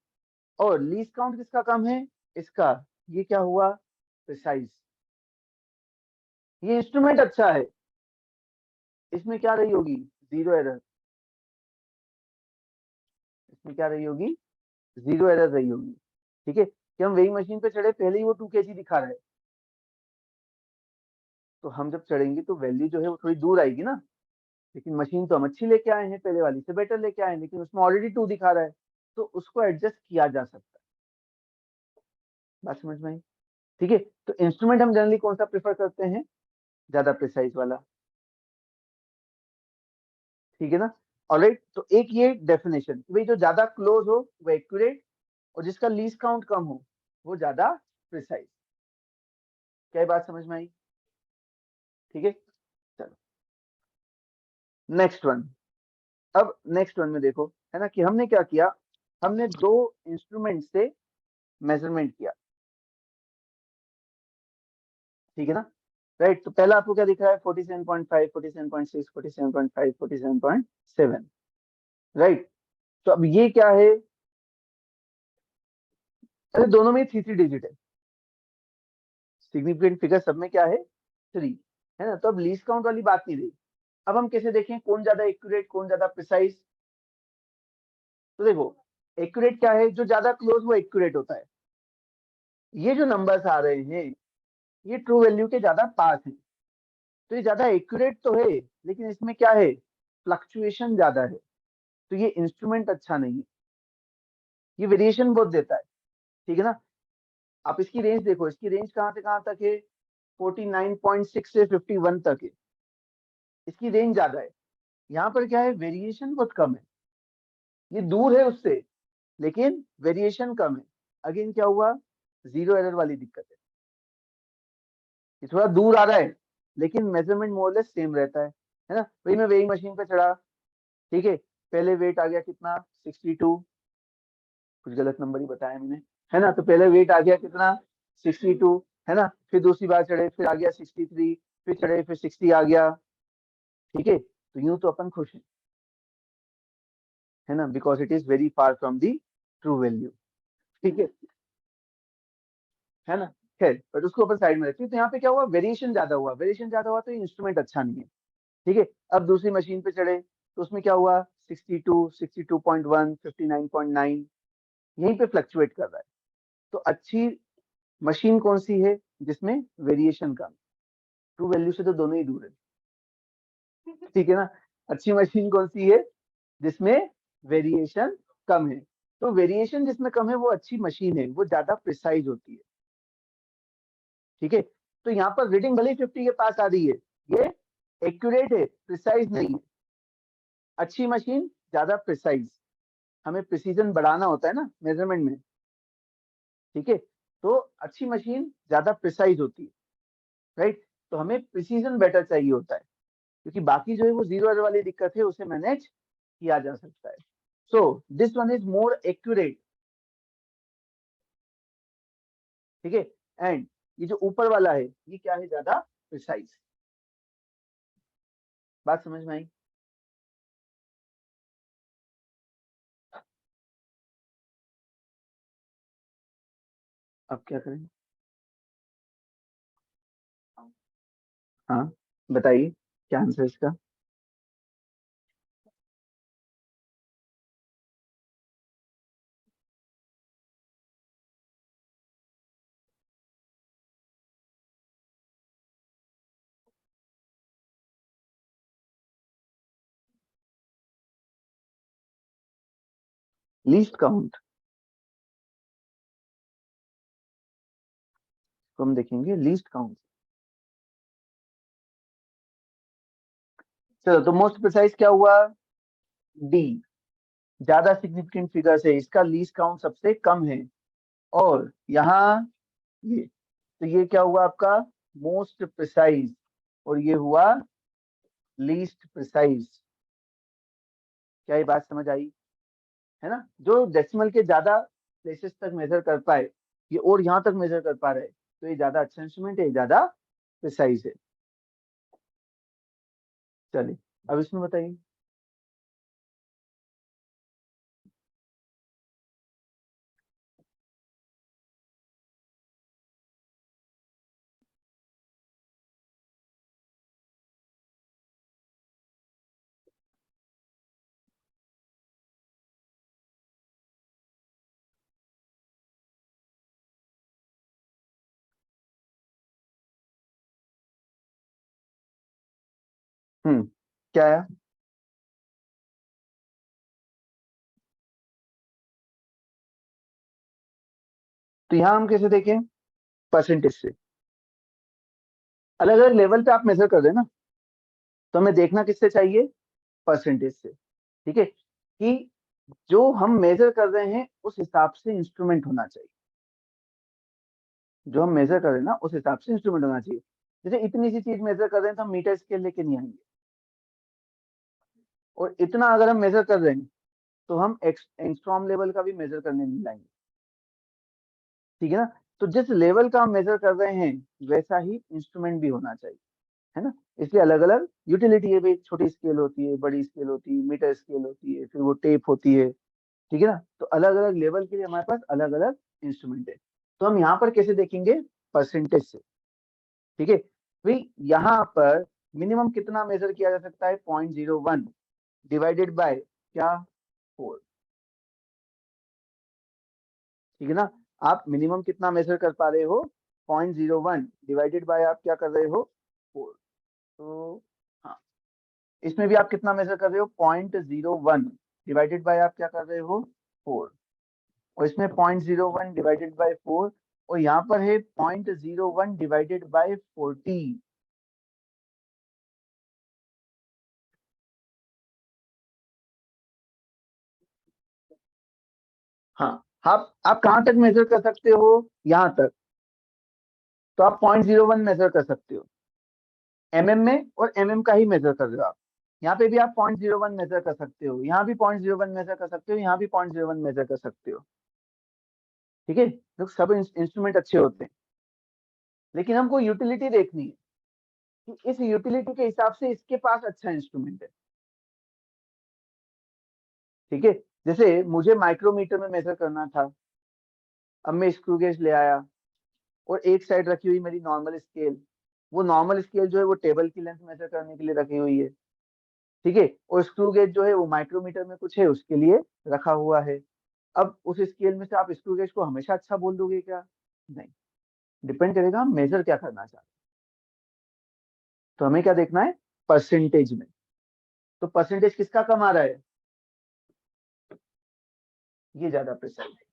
और लीस्ट काउंट किसका कम है, इसका, ये क्या हुआ, प्रिसाइज। ये इंस्ट्रूमेंट अच्छा है, इसमें क्या रही होगी, जीरो एरर। इसमें क्या रही होगी, जीरो एरर रही होगी। ठीक है, कि हम वेइंग मशीन पे चढ़े, पहले ही वो 2 kg दिखा रहा है, तो हम जब चढ़ेंगे तो वैल्यू जो है वो थोड़ी दूर आएगी ना। लेकिन मशीन तो हम अच्छी लेके आए हैं, पहले वाली से बेटर लेके आए हैं, लेकिन उसमें ऑलरेडी 2 दिखा रहा है, तो उसको एडजस्ट किया जा सकता है। बात समझ में आई? ठीक है, तो इंस्ट्रूमेंट हम जनरली कौन सा प्रेफर करते हैं, ज्यादा प्रिसाइज वाला। ठीक है ना, ऑलराइट। तो एक ये डेफिनेशन कि भाई जो ज्यादा क्लोज हो वो एक्यूरेट, और जिसका लीस्ट काउंट कम हो वो ज्यादा प्रिसाइज। क्या ये बात समझ में आई? ठीक है, चलो नेक्स्ट वन। अब नेक्स्ट वन में देखो, है ना, कि हमने क्या किया, हमने दो इंस्ट्रूमेंट से मेजरमेंट किया। ठीक है ना, राइट। तो पहला आपको क्या दिख रहा है, 47.5, 47.6, 47.5, 47.7, राइट। तो अब ये क्या है, अरे दोनों में 3 3 डिजिट है, सिग्निफिकेंट फिगर सब में क्या है, 3, है ना। तो अब लीस्ट काउंट वाली बात नहीं रही। अब हम कैसे देखें कौन ज्यादा एक्यूरेट कौन ज्यादा प्रिसाइज। तो देखो, एक्यूरेट क्या है, जो ज्यादा क्लोज वो एक्यूरेट होता है। ये जो नंबर्स आ रहे हैं ये ट्रू वैल्यू के ज्यादा पास है, तो ये ज्यादा एक्यूरेट तो है, लेकिन इसमें क्या है, फ्लक्चुएशन ज्यादा है। तो ये इंस्ट्रूमेंट अच्छा नहीं है, ये वेरिएशन बहुत देता है। ठीक है ना, आप इसकी रेंज देखो, इसकी रेंज कहाँ से कहाँ तक है, 49.6 से 51 तक है, इसकी रेंज ज्यादा है। यहाँ पर क्या है, वेरिएशन बहुत कम है, ये दूर है उससे, लेकिन वेरिएशन कम है। अगेन क्या हुआ, जीरो एरर वाली दिक्कत ये थोड़ा दूर आ रहा है, लेकिन मेजरमेंट मोरलेस सेम रहता है ना। वही मैं वेइंग मशीन पे चढ़ा, ठीक है, पहले वेट आ गया कितना, 62, कुछ गलत नंबर ही बताया मैंने, है ना। तो पहले वेट आ गया कितना, 62, है ना। फिर दूसरी बार चढ़े, फिर आ गया 63, फिर चढ़े, फिर 60 आ गया। ठीक है, तो यूं तो अपन खुश हैं, है ना, because it is very far from the true value. ठीक है ना। खैर, बट उसको अपन साइड में रखते हैं। तो यहाँ पे क्या हुआ, वेरिएशन ज्यादा हुआ, वेरिएशन ज्यादा हुआ तो इंस्ट्रूमेंट अच्छा नहीं है। ठीक है, अब दूसरी मशीन पे चढ़े तो उसमें क्या हुआ, 62, 62.1, 59.9, यहीं पे फ्लक्चुएट कर रहा है। तो अच्छी मशीन कौन सी है, जिसमें वेरिएशन कम, ट्रू वैल्यू से तो दोनों ही दूर है। ठीक है ना, अच्छी मशीन कौन सी है, जिसमें वेरिएशन कम है। तो वेरिएशन जिसमें कम है वो अच्छी मशीन है, वो ज्यादा प्रिसाइज होती है। ठीक है, तो यहाँ पर रीडिंग भले 50 के पास आ रही है, ये एक्यूरेट है, प्रिसाइज नहीं है। अच्छी मशीन ज्यादा प्रिसाइज, हमें प्रिसीजन बढ़ाना होता है ना मेजरमेंट में। ठीक है, तो अच्छी मशीन ज्यादा प्रिसाइज होती है, राइट। तो हमें प्रिसीजन बेटर चाहिए होता है, क्योंकि बाकी जो है वो जीरो एरर वाली दिक्कत है, उसे मैनेज किया जा सकता है। So this one is more accurate. ठीक है, एंड ये जो ऊपर वाला है ये क्या है, ज्यादा प्रिसाइज। बात समझ में आई? अब क्या करें, हाँ बताइए। क्या आंसर इसका? Least count. तो हम देखेंगे लीस्ट काउंट। चलो, तो मोस्ट प्रिसाइज क्या हुआ? डी। ज्यादा सिग्निफिकेंट फिगर है, इसका लीस्ट काउंट सबसे कम है। और यहाँ ये, तो ये क्या हुआ आपका? Most precise. और ये हुआ लीस्ट प्रिसाइज। क्या ये बात समझ आई? है ना, जो डेसिमल के ज्यादा प्लेसेस तक मेजर कर पाए, ये और यहाँ तक मेजर कर पा रहे, तो ये ज्यादा अच्छा इंस्ट्रूमेंट है, ज्यादा प्रिसाइज है। चलिए, अब इसमें बताइए। क्या है? तो यहाँ हम कैसे देखें? परसेंटेज से। अलग अलग लेवल पे आप मेजर कर रहे हैं ना, तो हमें देखना किससे चाहिए? परसेंटेज से। ठीक है, कि जो हम मेजर कर रहे हैं उस हिसाब से इंस्ट्रूमेंट होना चाहिए। जो हम मेजर कर रहे हैं ना, उस हिसाब से इंस्ट्रूमेंट होना चाहिए। जैसे इतनी सी चीज मेजर कर रहे हैं तो हम मीटर स्केल लेके नहीं आएंगे। और इतना अगर हम मेजर कर रहे हैं तो हम एंगस्ट्रॉम लेवल का भी मेजर करने नहीं लाएंगे। ठीक है ना? तो जिस लेवल का हम मेजर कर रहे हैं वैसा ही इंस्ट्रूमेंट भी होना चाहिए। है ना? इसलिए अलग अलग यूटिलिटी है भाई, छोटी स्केल होती है, बड़ी स्केल होती है, मीटर स्केल होती है, फिर वो टेप होती है। ठीक है ना? तो अलग अलग लेवल के लिए हमारे पास अलग अलग इंस्ट्रूमेंट है। तो हम यहाँ पर कैसे देखेंगे? परसेंटेज से। ठीक है भाई, यहाँ पर मिनिमम कितना मेजर किया जा सकता है? 0.01 डिवाइडेड बाय क्या? 4। ठीक है ना? आप मिनिमम कितना मेजर कर पा रहे हो? 0.01 डिवाइडेड बाय आप क्या कर रहे हो? 4। तो हाँ, इसमें भी आप कितना मेजर कर रहे हो? 0.01 डिवाइडेड बाय आप क्या कर रहे हो? 4। और इसमें 0.01 डिवाइडेड बाय 4। और यहाँ पर है 0.01 डिवाइडेड बाय 40। हाँ, आप कहाँ तक मेजर कर सकते हो? यहाँ तक। तो आप 0.01 मेजर कर सकते हो एमएम में, और एमएम का ही मेजर कर रहे हो आप। यहाँ पे भी आप 0.01 मेजर कर सकते हो, यहाँ भी 0.01 मेजर कर सकते हो, यहाँ भी 0.01 मेजर कर सकते हो। ठीक है, तो सब इंस्ट्रूमेंट अच्छे होते हैं, लेकिन हमको यूटिलिटी देखनी है कि इस यूटिलिटी के हिसाब से इसके पास अच्छा इंस्ट्रूमेंट है। ठीक है, जैसे मुझे माइक्रोमीटर में मेजर करना था, अब मैं स्क्रू गेज ले आया, और एक साइड रखी हुई मेरी नॉर्मल स्केल। वो नॉर्मल स्केल जो है वो टेबल की लेंथ मेजर करने के लिए रखी हुई है। ठीक है, और स्क्रू गेज जो है वो माइक्रोमीटर में कुछ है उसके लिए रखा हुआ है। अब उस स्केल में से आप स्क्रू गेज को हमेशा अच्छा बोल दोगे क्या? नहीं, डिपेंड करेगा हम मेजर क्या करना चाहते हैं। तो हमें क्या देखना है? परसेंटेज में। तो परसेंटेज किसका कम आ रहा है? ये ज्यादा प्रिसाइज है।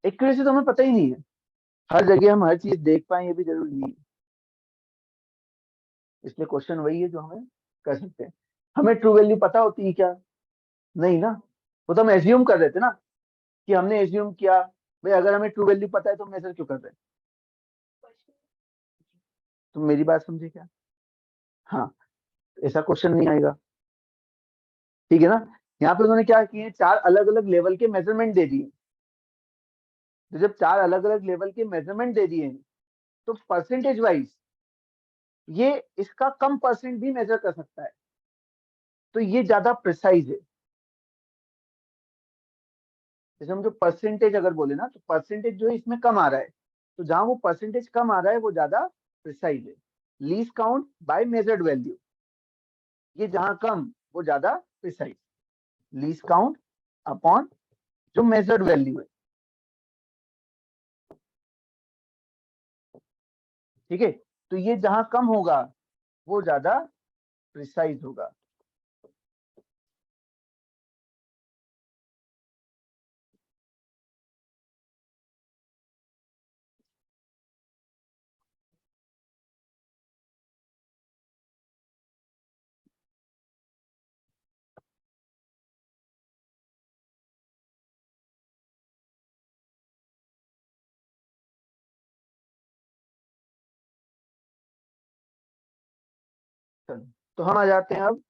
एक्यूरेसी तो हमें पता ही नहीं है, हर जगह हम हर चीज देख पाए ये भी जरूरी नहीं है। इसलिए क्वेश्चन वही है जो हमें कर सकते हैं। हमें ट्रू वैल्यू पता होती है क्या? नहीं ना। वो तो हम एज्यूम कर रहे थे ना, कि हमने एज्यूम किया भाई अगर हमें ट्रू वैल्यू पता है तो मेजर क्यों कर रहे हैं। तुम मेरी बात समझे क्या? हाँ, ऐसा क्वेश्चन नहीं आएगा। ठीक है ना? यहाँ पे उन्होंने क्या किए, चार अलग अलग लेवल के मेजरमेंट दे दिए। तो जब चार अलग अलग लेवल के मेजरमेंट दे दिए हैं, तो परसेंटेज वाइज ये इसका कम परसेंट भी मेजर कर सकता है। तो ये ज्यादा प्रिसाइज है। जैसे हम जो परसेंटेज अगर बोले ना, तो परसेंटेज जो है इसमें कम आ रहा है, तो जहां वो परसेंटेज कम आ रहा है वो ज्यादा प्रिसाइज है। Least count bye measured value, ये जहां कम वो ज्यादा प्रिसाइज। लीस्ट काउंट अपॉन जो मेजर्ड वैल्यू है, ठीक है। तो ये जहां कम होगा वो ज्यादा प्रिसाइज होगा। चलो, तो हम आ जाते हैं अब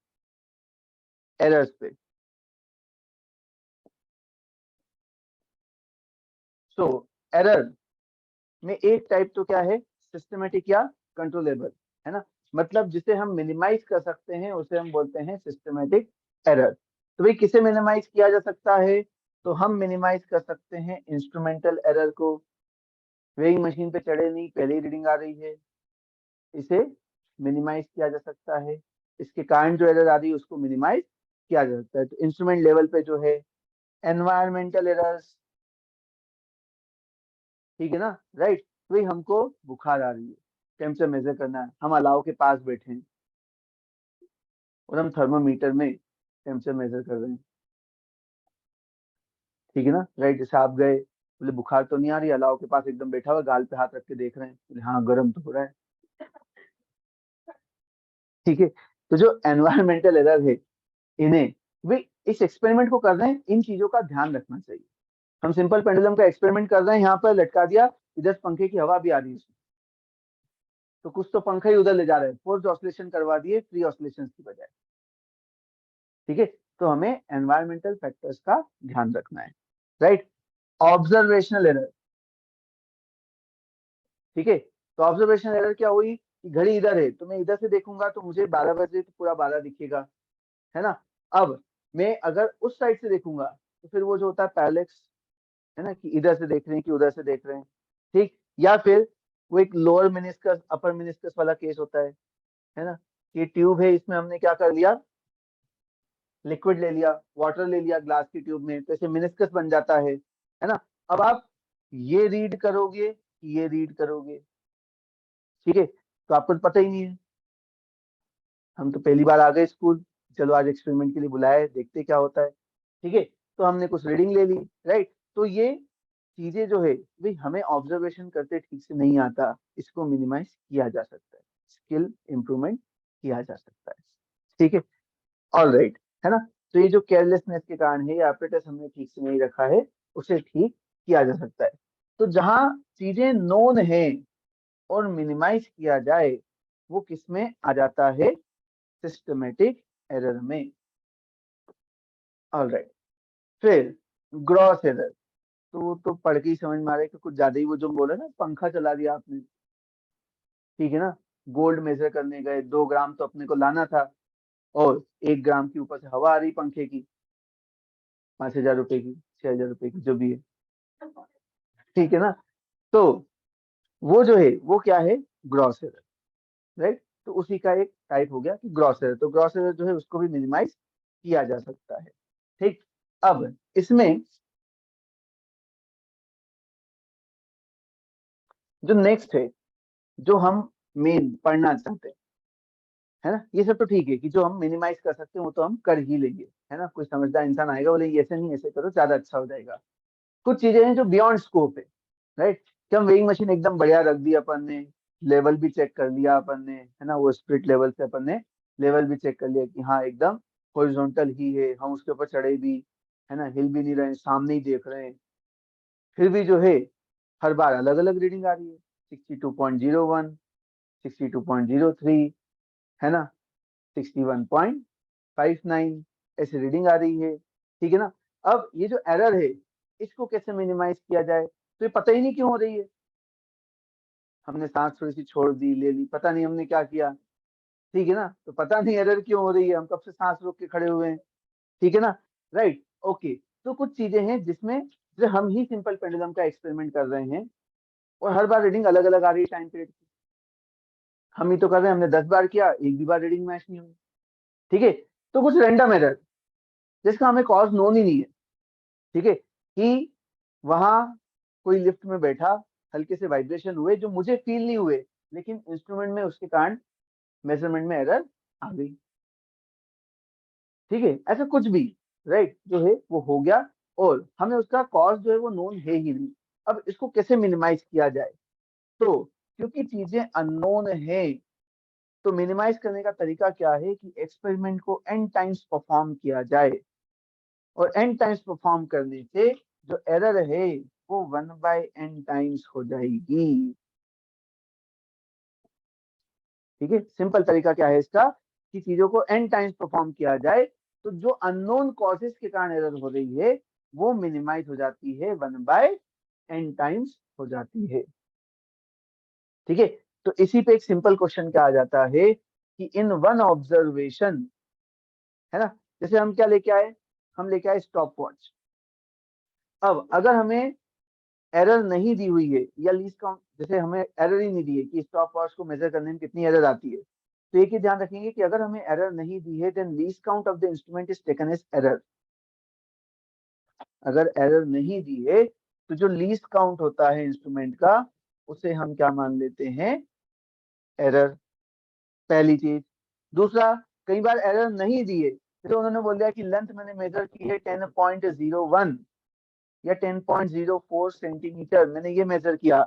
एरर्स पे। सो एरर में एक टाइप तो क्या है, सिस्टमेटिक या कंट्रोलेबल, है ना। मतलब जिसे हम मिनिमाइज कर सकते हैं उसे हम बोलते हैं सिस्टमेटिक एरर। तो भाई किसे मिनिमाइज किया जा सकता है, तो हम मिनिमाइज कर सकते हैं इंस्ट्रूमेंटल एरर को। वेइंग मशीन पे चढ़े नहीं, पहले ही रीडिंग आ रही है, इसे मिनिमाइज किया जा सकता है। इसके कारण जो एरर आ रही है उसको मिनिमाइज किया जा सकता है। तो इंस्ट्रूमेंट लेवल पे जो है एनवायरमेंटल एरर्स, ठीक है ना, राइट। भाई हमको बुखार आ रही है, टेम्परेचर मेजर करना है, हम अलाव के पास बैठे हैं और हम थर्मोमीटर में टेम्परेचर मेजर कर रहे हैं, ठीक है ना, राइट। जैसे आप गए, बोले बुखार तो नहीं आ रही, अलाव के पास एकदम बैठा हुआ, गाल पे हाथ रख के देख रहे हैं, बोले हाँ गर्म तो हो रहा है, ठीक है। तो जो एनवायरमेंटल एरर है, इन्हें वे इस एक्सपेरिमेंट को कर रहे हैं, इन चीजों का ध्यान रखना चाहिए। हम सिंपल पेंडुलम का एक्सपेरिमेंट कर रहे हैं, यहाँ पर लटका दिया, इधर पंखे की हवा भी आ रही है, तो कुछ तो पंखा ही उधर ले जा रहे हैं, फोर्स्ड ऑसिलेशन करवा दिए फ्री ऑसिलेशन की बजाय, ठीक है। तो हमें एनवायरमेंटल फैक्टर्स का ध्यान रखना है, राइट। ऑब्जर्वेशनल एरर, ठीक है। तो ऑब्जर्वेशनल एरर क्या हुई कि घड़ी इधर है, तो मैं इधर से देखूंगा तो मुझे 12 बजे तो पूरा 12 दिखेगा, है ना। अब मैं अगर उस साइड से देखूंगा तो फिर वो जो होता है पैरेलैक्स, है ना, कि इधर से देख रहे हैं कि उधर से देख रहे हैं, ठीक। या फिर वो एक लोअर मिनिस्कस अपर मिनिस्कस वाला केस होता है ना। ये ट्यूब है, इसमें हमने क्या कर लिया, लिक्विड ले लिया, वाटर ले लिया ग्लास की ट्यूब में, तो ऐसे मिनिस्कस बन जाता है ना। अब आप ये रीड करोगे, ये रीड करोगे, ठीक है, तो आपको तो पता ही नहीं है। हम तो पहली बार आ गए स्कूल, चलो आज एक्सपेरिमेंट के लिए बुलाए, देखते क्या होता है, ठीक है। तो हमने कुछ रीडिंग ले ली, राइट। तो ये चीजें जो है भाई हमें ऑब्जर्वेशन करते ठीक से नहीं आता, इसको मिनिमाइज किया जा सकता है, स्किल इम्प्रूवमेंट किया जा सकता है, ठीक है। ऑल राइट, है ना। तो ये जो केयरलेसनेस के कारण है, या apparatus हमने ठीक से नहीं रखा है, उसे ठीक किया जा सकता है। तो जहां चीजें नोन है और मिनिमाइज किया जाए, वो किस में आ जाता है, सिस्टमेटिक एरर में। ऑल राइट, फिर ग्रॉस एरर, तो वो तो पढ़ के ही समझ में आ रहा है कि कुछ ज्यादा ही, वो जो बोला ना, पंखा चला दिया आपने, ठीक है ना, गोल्ड मेजर करने गए, 2 ग्राम तो अपने को लाना था, और 1 ग्राम के ऊपर से हवा आ रही पंखे की, 5,000 रुपए की, 6,000 रुपए की, जो भी है, ठीक है ना। तो वो जो है वो क्या है, ग्रॉस एरर, राइट। तो उसी का एक टाइप हो गया कि ग्रॉस एरर। तो ग्रॉस एरर जो है उसको भी मिनिमाइज किया जा सकता है, ठीक। अब इसमें जो नेक्स्ट है, जो हम मेन पढ़ना चाहते हैं, है ना, ये सब तो ठीक है कि जो हम मिनिमाइज कर सकते हैं वो तो हम कर ही लेंगे, है ना। कोई समझदार इंसान आएगा, बोले ये ऐसे नहीं, ऐसे करो ज्यादा अच्छा हो जाएगा। कुछ चीजें हैं जो बियॉन्ड स्कोप है, राइट। कि हम वेइंग मशीन एकदम बढ़िया रख दी अपन ने, लेवल भी चेक कर लिया अपन ने, है ना, वो स्प्रिट लेवल से अपन ने लेवल भी चेक कर लिया कि हाँ एकदम हॉरिजॉन्टल ही है, हम उसके ऊपर चढ़े भी, है ना, हिल भी नहीं रहे हैं, सामने ही देख रहे हैं, फिर भी जो है हर बार अलग अलग रीडिंग आ रही है, 62.01, 62.03, है ना, 61.59, ऐसे रीडिंग आ रही है, ठीक है ना। अब ये जो एरर है, इसको कैसे मिनिमाइज किया जाए, तो ये पता ही नहीं क्यों हो रही है। हमने सांस थोड़ी सी छोड़ दी, ले ली, पता नहीं हमने क्या किया, ठीक है ना। तो पता नहीं एरर क्यों हो रही है, हम कब से सांस रोक के खड़े हुए हैं, ठीक है ना, राइट। ओके, तो कुछ चीजें हैं जिसमें जो हम ही सिंपल पेंडुलम का एक्सपेरिमेंट कर रहे हैं, और हर बार रीडिंग अलग अलग आ रही है टाइम पीरियड की। हम ही तो कर रहे हैं, हमने 10 बार किया, एक भी बार रीडिंग मैच नहीं हुई। ठीक है, तो कुछ रैंडम एरर जिसका हमें कॉज नोन ही नहीं है। ठीक है, कि वहां कोई लिफ्ट में बैठा, हल्के से वाइब्रेशन हुए जो मुझे फील नहीं हुए, लेकिन इंस्ट्रूमेंट में उसके कारण मेजरमेंट में एरर आ गई। ठीक है, ऐसा कुछ भी राइट जो है वो हो गया, और हमें उसका कॉज जो है वो नोन है ही नहीं। अब इसको कैसे मिनिमाइज किया जाए? तो क्योंकि चीजें अननोन है, तो मिनिमाइज करने का तरीका क्या है कि एक्सपेरिमेंट को एन टाइम्स परफॉर्म किया जाए, और एन टाइम्स परफॉर्म करने से जो एरर है वो 1/n टाइम्स हो जाएगी। ठीक है, सिंपल तरीका क्या है इसका, कि चीजों को एन टाइम्स परफॉर्म किया जाए, तो जो अननोन कॉजेस के कारण एरर हो रही है वो मिनिमाइज हो जाती है, 1/n टाइम्स हो जाती है। ठीक है, तो इसी पे एक सिंपल क्वेश्चन क्या आ जाता है कि इन वन ऑब्जर्वेशन, है ना, जैसे हम क्या लेके आए, हम लेके आए स्टॉप वॉच। अब अगर हमें एरर नहीं दी हुई है, या लीस्ट काउंट, जैसे हमें एरर ही नहीं दी है कि स्टॉप वॉच को मेजर करने में कितनी एरर आती है, तो एक ही ध्यान रखेंगे कि अगर हमें एरर नहीं दी है, then least count of the instrument is taken as error. अगर एरर नहीं दी है, तो जो लीस्ट काउंट होता है इंस्ट्रूमेंट का, उसे हम क्या मान लेते हैं, एरर। पहली चीज। दूसरा, कई बार एरर नहीं दी है, जैसे उन्होंने बोल दिया कि लेंथ मैंने मेजर की है 10.01 या 10.04 सेंटीमीटर, मैंने ये मेजर किया।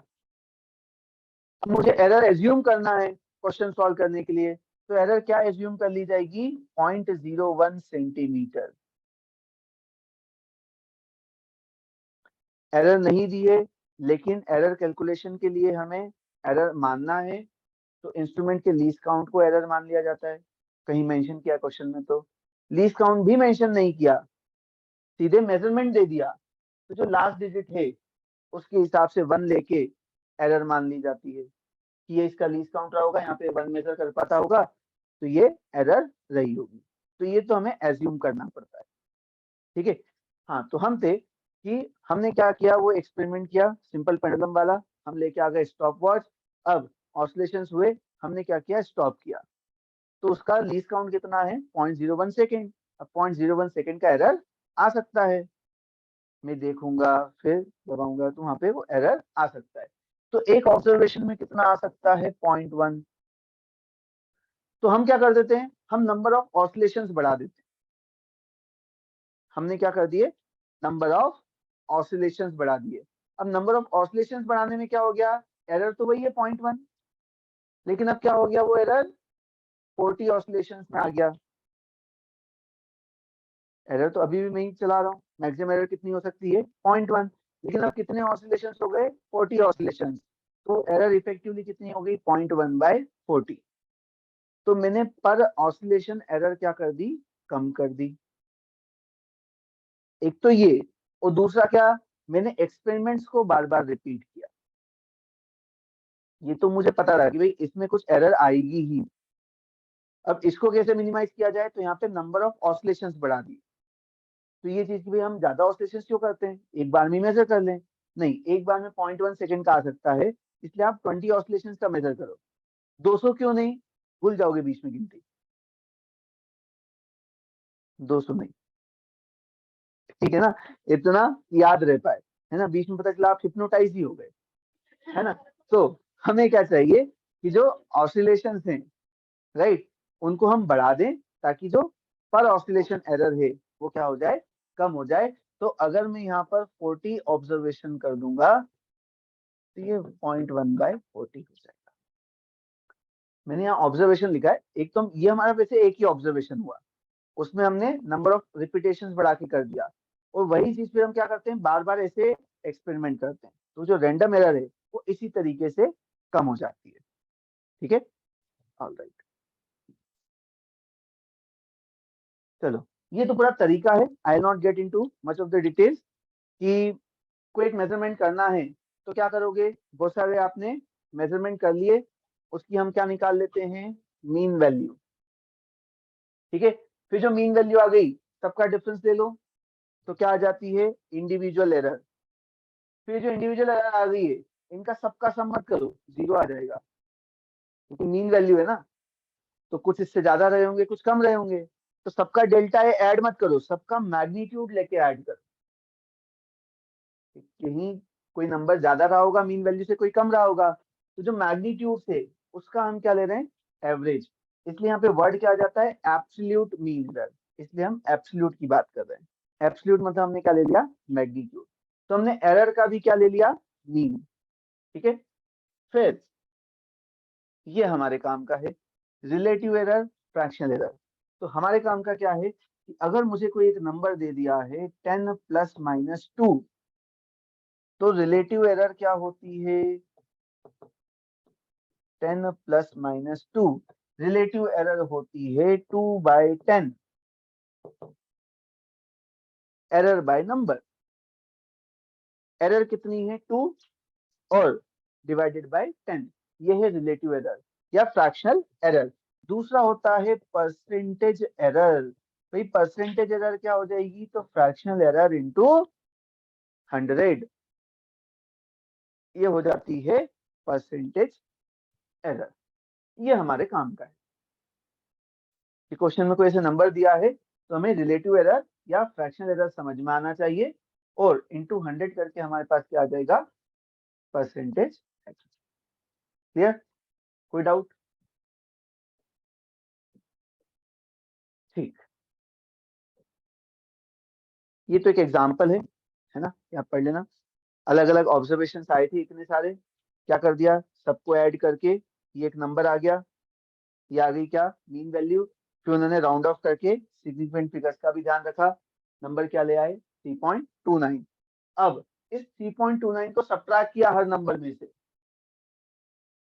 अब मुझे एरर एज्यूम करना है क्वेश्चन सॉल्व करने के लिए, तो एरर क्या एज्यूम कर ली जाएगी, 0.01 सेंटीमीटर। एरर नहीं दी है, लेकिन एरर कैलकुलेशन के लिए हमें एरर मानना है, तो इंस्ट्रूमेंट के लीस्ट काउंट को एरर मान लिया जाता है। कहीं मेंशन किया क्वेश्चन में तो लीस्ट काउंट भी मेंशन नहीं किया, सीधे मेजरमेंट दे दिया, तो जो लास्ट डिजिट है उसके हिसाब से 1 लेके एरर मान ली जाती है कि ये इसका लीस्ट काउंट रहा होगा, यहाँ पे 1 मेजर कर पाता होगा, तो ये एरर रही होगी। तो ये तो हमें एज्यूम करना पड़ता है। ठीक है, हाँ, तो हम थे कि हमने क्या किया, वो एक्सपेरिमेंट किया सिंपल पेंडुलम वाला, हम लेके आ गए स्टॉप वॉच। अब ऑसिलेशंस हुए, हमने क्या किया, स्टॉप किया, तो उसका लीस्ट काउंट कितना है, 0.01 सेकेंड। अब 0.01 सेकेंड का एरर आ सकता है, मैं देखूंगा फिर दबाऊंगा तो वहां पे वो एरर आ सकता है। तो एक ऑब्जर्वेशन में कितना आ सकता है, 0.1। तो हम क्या कर देते हैं, हम नंबर ऑफ ऑसिलेशंस बढ़ा देते हैं। हमने क्या कर दिए, नंबर ऑफ ऑसिलेशंस बढ़ा दिए। अब नंबर ऑफ ऑसिलेशंस बढ़ाने में क्या हो गया, एरर तो वही है 0.1, लेकिन अब क्या हो गया, वो एरर 40 ऑसिलेशंस में आ गया। एरर तो अभी भी मैं ही चला रहा हूँ, मैक्सिमम एरर कितनी हो सकती है, 0.1, लेकिन अब कितने ऑसिलेशंस हो गए, 40 ऑसिलेशंस। तो एरर इफेक्टिवली कितनी हो गई, 0.1/40। तो मैंने पर ऑसिलेशन एरर क्या कर दी, कम कर दी। एक तो ये, और दूसरा क्या, मैंने एक्सपेरिमेंट्स को बार बार रिपीट किया। ये तो मुझे पता था कि भाई इसमें कुछ एरर आएगी ही। अब इसको कैसे मिनिमाइज किया जाए, तो यहाँ पे नंबर ऑफ ऑसिलेशंस बढ़ा दी। तो ये चीज की भाई हम ज्यादा ऑसिलेशंस क्यों करते हैं, एक बार में मेजर कर लें। नहीं, एक बार में 0.1 सेकंड का आ सकता है, इसलिए आप 20 ऑसिलेशंस का मेजर करो। 200 क्यों नहीं, भूल जाओगे बीच में गिनती। 200 नहीं, ठीक है ना, इतना याद रह पाए, है ना, बीच में पता चला आप हिप्नोटाइज ही हो गए, है ना। तो हमें क्या चाहिए कि जो ऑसिलेशंस हैं, राइट, उनको हम बढ़ा दें, ताकि जो पर ऑसिलेशन एरर है वो क्या हो जाए, कम हो जाए। तो अगर मैं यहाँ पर 40 ऑब्जर्वेशन कर दूंगा, तो ये 0.1/40 हो जाएगा। मैंने यहाँ ऑब्जर्वेशन लिखा है, एक तो ये हमारा वैसे एक ही ऑब्जर्वेशन हुआ, उसमें हमने नंबर ऑफ रिपीटेशन बढ़ा के कर दिया, और वही चीज फिर हम क्या करते हैं, बार बार ऐसे एक्सपेरिमेंट करते हैं, तो जो रैंडम एरर है वो इसी तरीके से कम हो जाती है। ठीक है, ऑल राइट, चलो, ये तो पूरा तरीका है, I not get into much of the details. कि कोई एक मेजरमेंट करना है, तो क्या करोगे, बहुत सारे आपने मेजरमेंट कर लिए, उसकी हम क्या निकाल लेते हैं, मीन वैल्यू। ठीक है, फिर जो मीन वैल्यू आ गई, सबका डिफरेंस ले लो, तो क्या आ जाती है, इंडिविजुअल एरर। फिर जो इंडिविजुअल एरर आ गई है, इनका सबका सम मत करो, 0 आ जाएगा, क्योंकि मीन वैल्यू है ना, तो कुछ इससे ज्यादा रहे होंगे, कुछ कम रहे होंगे, तो सबका डेल्टा ए ऐड मत करो, सबका मैग्नीट्यूड लेके ऐड करो। कहीं कोई नंबर ज्यादा रहा होगा मीन वैल्यू से, कोई कम रहा होगा, तो जो मैग्नीट्यूड से उसका हम क्या ले रहे हैं, एवरेज। इसलिए यहाँ पे वर्ड क्या आ जाता है, एब्सोल्यूट मीन एरर, इसलिए हम एब्सोल्यूट की बात कर रहे हैं। एब्सोल्यूट मतलब हमने क्या ले लिया, मैग्नीट्यूड, तो हमने एरर का भी क्या ले लिया, मीन। ठीक है, फिर ये हमारे काम का है रिलेटिव एरर, फ्रैक्शनल एरर। तो हमारे काम का क्या है कि अगर मुझे कोई एक नंबर दे दिया है 10 प्लस माइनस 2, तो रिलेटिव एरर क्या होती है, 10 प्लस माइनस 2, रिलेटिव एरर होती है 2/10, एरर बाय नंबर। एरर कितनी है, 2, और डिवाइडेड बाय 10, ये है रिलेटिव एरर या फ्रैक्शनल एरर। दूसरा होता है परसेंटेज एरर। भाई परसेंटेज एरर क्या हो जाएगी, तो फ्रैक्शनल एरर इंटू 100, ये हो जाती है परसेंटेज एरर। ये हमारे काम का है कि क्वेश्चन में कोई ऐसे नंबर दिया है तो हमें रिलेटिव एरर या फ्रैक्शनल एरर समझ में आना चाहिए, और इंटू 100 करके हमारे पास क्या आ जाएगा, परसेंटेज एरर। क्लियर, कोई डाउट? ठीक, ये तो एक एग्जाम्पल है ना, आप पढ़ लेना। अलग अलग ऑब्जर्वेशन आए थे इतने सारे, क्या कर दिया, सबको ऐड करके ये एक नंबर आ गया, ये आ गई क्या, मीन वैल्यू। फिर उन्होंने राउंड ऑफ करके सिग्निफिकेंट फिगर्स का भी ध्यान रखा, नंबर क्या ले आए, 3.29। अब इस 3.29 को सब्ट्रैक्ट किया हर नंबर में से,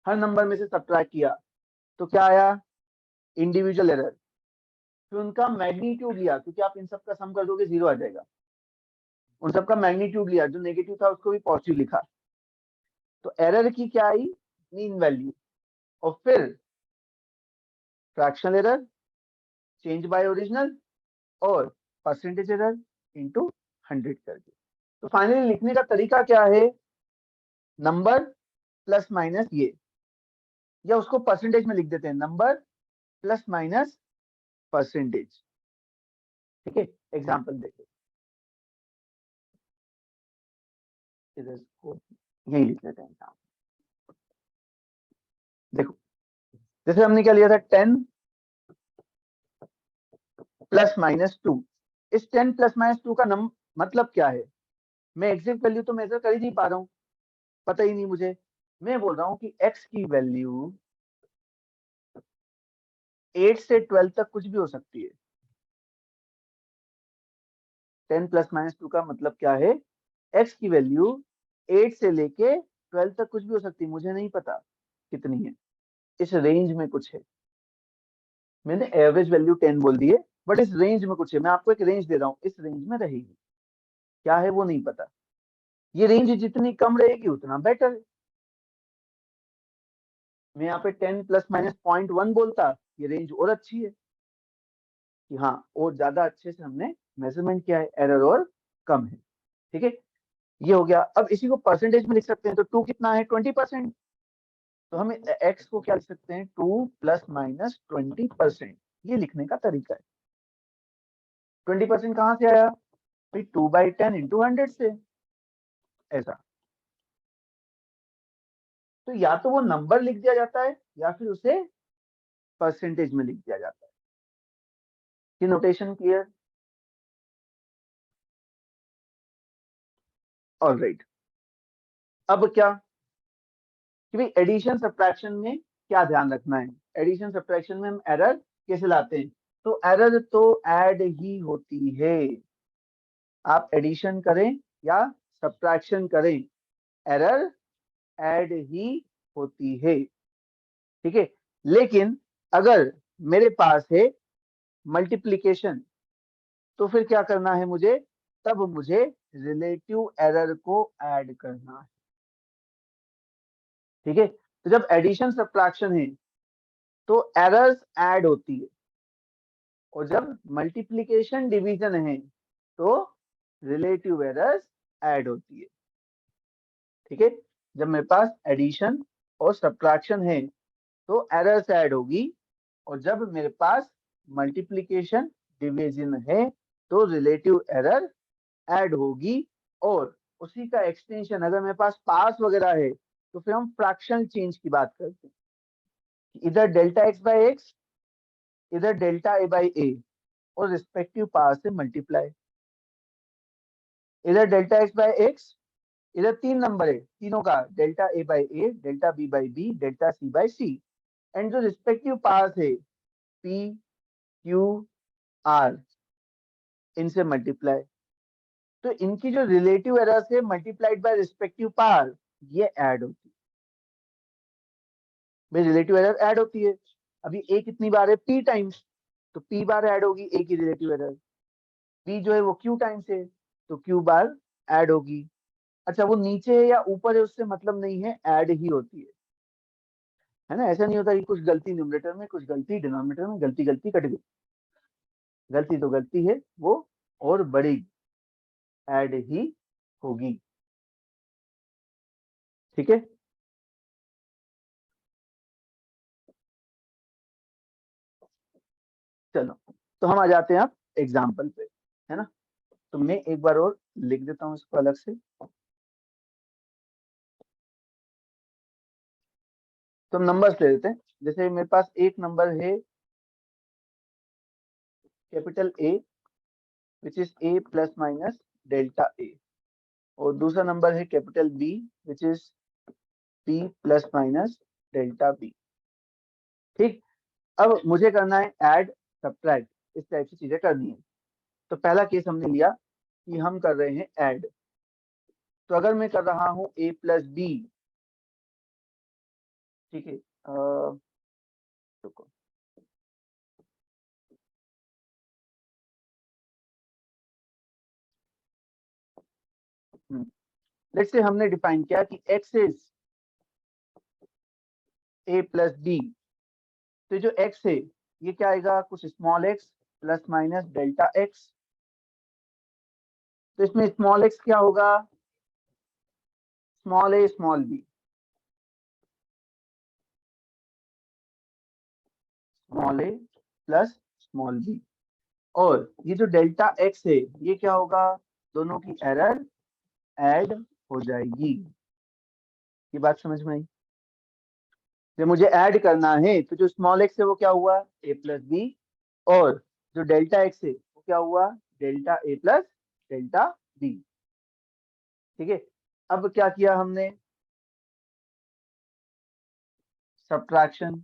हर नंबर में से सब्ट्रैक्ट किया, तो क्या आया, इंडिविजुअल एरर। फिर उनका मैग्नीट्यूड लिया, क्योंकि आप इन सब का सम कर दोगे 0 आ जाएगा, उन सबका मैग्नीट्यूड लिया, जो नेगेटिव था उसको भी पॉजिटिव लिखा, तो एरर की क्या आई, मीन वैल्यू। और फिर fractional error, change bye original, और परसेंटेज एरर इंटू 100 करके। तो फाइनली लिखने का तरीका क्या है, नंबर प्लस माइनस ये, या उसको परसेंटेज में लिख देते हैं, नंबर प्लस माइनस परसेंटेज। ठीक है, एग्जाम्पल देखो, इसको यही लिख लेते हैं एग्जाम्पल। देखो, जैसे हमने क्या लिया था, 10 प्लस माइनस 2। इस 10 प्लस माइनस 2 का मतलब क्या है, मैं एग्जैक्ट वैल्यू तो मेजर कर ही नहीं पा रहा हूँ, पता ही नहीं मुझे। मैं बोल रहा हूँ कि x की वैल्यू 8 से 12 तक कुछ भी हो सकती है। 10 प्लस माइनस 2 का मतलब क्या है, x की वैल्यू 8 से लेके 12 तक कुछ भी हो सकती है, मुझे नहीं पता कितनी है, इस रेंज में कुछ है। मैंने एवरेज वैल्यू 10 बोल दी है, बट इस रेंज में कुछ है, मैं आपको एक रेंज दे रहा हूँ, इस रेंज में रहेगी, क्या है वो नहीं पता। ये रेंज जितनी कम रहेगी उतना बेटर है। मैं यहाँ पे 10 प्लस माइनस 0.1 बोलता, ये रेंज और अच्छी है कि हाँ, और ज्यादा अच्छे से हमने मेजरमेंट किया है, एरर और कम है। ठीक है, ये हो गया। अब इसी को परसेंटेज में लिख सकते हैं, तो 2 कितना है, 20%। तो हम एक्स को क्या लिख सकते हैं, 2 प्लस माइनस 20%, ये लिखने का तरीका है। 20% कहाँ से आया, भाई 2/10 इंटू 100 से, ऐसा। तो या तो वो नंबर लिख दिया जाता है, या फिर उसे परसेंटेज में लिख दिया जाता है। ये नोटेशन क्लियर, ऑलराइट। अब क्या, कि भाई एडिशन सब्ट्रैक्शन में क्या ध्यान रखना है, एडिशन सब्ट्रैक्शन में हम एरर कैसे लाते हैं, तो एरर तो ऐड ही होती है, आप एडिशन करें या सब्ट्रैक्शन करें, एरर ऐड ही होती है। ठीक है, लेकिन अगर मेरे पास है मल्टीप्लीकेशन, तो फिर क्या करना है मुझे, तब मुझे रिलेटिव एरर को ऐड करना है। ठीक है, तो जब एडिशन सब्ट्रैक्शन है तो एरर्स ऐड होती है, और जब मल्टीप्लीकेशन डिवीजन है तो रिलेटिव एरर्स ऐड होती है। ठीक है, जब मेरे पास एडिशन और सब्ट्रैक्शन है तो एरर्स ऐड होगी, और जब मेरे पास मल्टीप्लिकेशन डिवीजन है तो रिलेटिव एरर ऐड होगी। और उसी का एक्सटेंशन अगर मेरे पास पास वगैरह है तो फिर हम फ्रैक्शनल चेंज की बात करते हैं। इधर डेल्टा एक्स बाई एक्स, इधर डेल्टा ए बाई ए, और रिस्पेक्टिव पावर से मल्टीप्लाई। इधर डेल्टा एक्स बाई एक्स, इधर तीन नंबर है, तीनों का delta A by a, delta B by b, delta c by c, and जो रिस्पेक्टिव पावर्स है पी क्यू आर, इनसे मल्टीप्लाई। तो इनकी जो रिलेटिव एरर्स है मल्टीप्लाइड बाय रिस्पेक्टिव पावर, ये ऐड होती है। रिलेटिव एरर ऐड होती है। अभी ए कितनी बार है, पी टाइम्स, तो पी बार ऐड होगी ए की रिलेटिव एरर। बी जो है वो क्यू टाइम्स है, तो क्यू बार ऐड होगी। अच्छा, वो नीचे है या ऊपर है उससे मतलब नहीं है, ऐड ही होती है ना। ऐसा नहीं होता कि कुछ गलती न्यूमरेटर में, कुछ गलती डिनोमिनेटर में, गलती गलती कट गई। गलती तो गलती है वो, और बड़ी ऐड ही होगी। ठीक है, चलो तो हम आ जाते हैं अब एग्जाम्पल पे, है ना। तो मैं एक बार और लिख देता हूँ इसको अलग से। तो हम नंबर्स ले लेते हैं। जैसे मेरे पास एक नंबर है capital A, which is A plus minus delta A, और दूसरा नंबर है capital B, which is B plus minus delta B. ठीक, अब मुझे करना है ऐड सब्ट्रैक्ट, इस टाइप से चीजें करनी है। तो पहला केस हमने लिया कि हम कर रहे हैं ऐड। तो अगर मैं कर रहा हूं ए प्लस बी, ठीक है, रुको। लेट्स से हमने डिफाइन किया कि x is a plus b. तो जो x है ये क्या आएगा, कुछ small x plus minus delta x। तो इसमें स्मॉल x क्या होगा, small a small b, small a plus small b। और ये जो डेल्टा x है ये क्या होगा, दोनों की एरर ऐड हो जाएगी। ये बात समझ में आई। जब मुझे ऐड करना है तो जो स्मॉल x है वो क्या हुआ, a प्लस बी, और जो डेल्टा x है वो क्या हुआ, delta a plus delta B. ठीक है, अब क्या किया हमने, सब्ट्रैक्शन।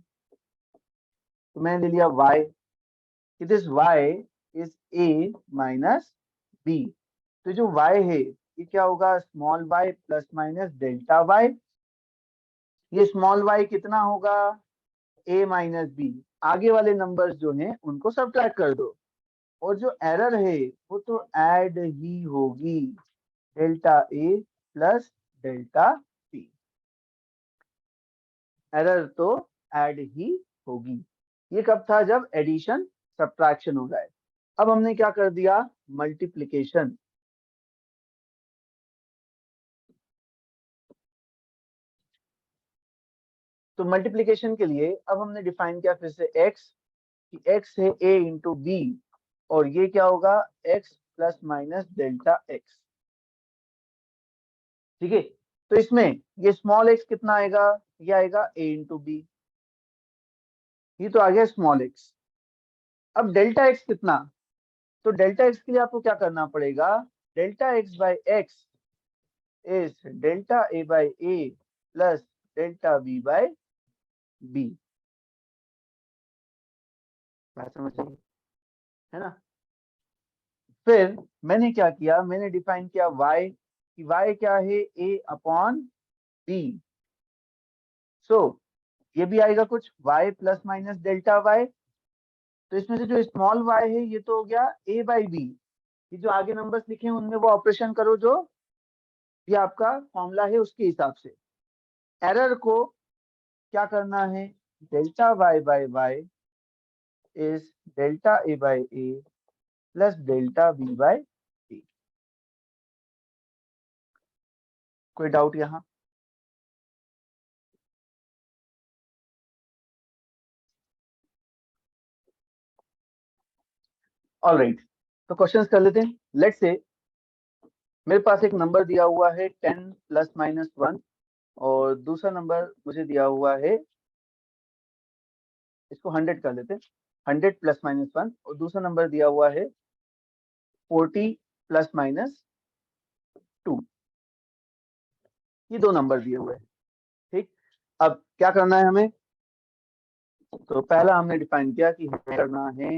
तो मैंने ले लिया y, this y is a minus b। तो जो y है ये क्या होगा, small y plus minus delta y। ये स्मॉल y कितना होगा, a माइनस b। आगे वाले नंबर्स जो हैं उनको सब्ट्रैक्ट कर दो, और जो एरर है वो तो ऐड ही होगी, delta A plus delta B. Error तो ऐड ही होगी। ये कब था, जब एडिशन सब्ट्रैक्शन हो रहा है। अब हमने क्या कर दिया, मल्टीप्लिकेशन। तो मल्टीप्लिकेशन के लिए अब हमने डिफाइन किया फिर से x, कि x है a इंटू बी, और ये क्या होगा, x plus minus delta x। ठीक है, तो इसमें ये स्मॉल x कितना आएगा, ये आएगा a इंटू बी, ये तो आ गया स्मॉल x। अब डेल्टा x कितना, तो डेल्टा x के लिए आपको क्या करना पड़ेगा, delta x by x is delta a by a plus delta b by b. बात समझ रही है ना। फिर मैंने क्या किया, मैंने डिफाइन किया y, कि y क्या है, a अपॉन बी। सो ये भी आएगा कुछ y plus minus delta y। तो इसमें से जो स्मॉल y है ये तो हो गया a बाई बी। ये जो आगे नंबर्स लिखे हैं उनमें वो ऑपरेशन करो जो ये आपका फॉर्मूला है उसके हिसाब से। एरर को क्या करना है, delta y by y is delta a by a plus delta b by b. कोई डाउट यहाँ। ऑल राइट, तो क्वेश्चंस कर लेते हैं। लेट्स से मेरे पास एक नंबर दिया हुआ है 10 प्लस माइनस 1, और दूसरा नंबर मुझे दिया हुआ है, इसको 100 कर लेते हैं, 100 प्लस माइनस 1, और दूसरा नंबर दिया हुआ है 40 प्लस माइनस 2। ये दो नंबर दिए हुए हैं। ठीक, अब क्या करना है हमें? तो पहला हमने डिफाइन किया कि हमें करना है,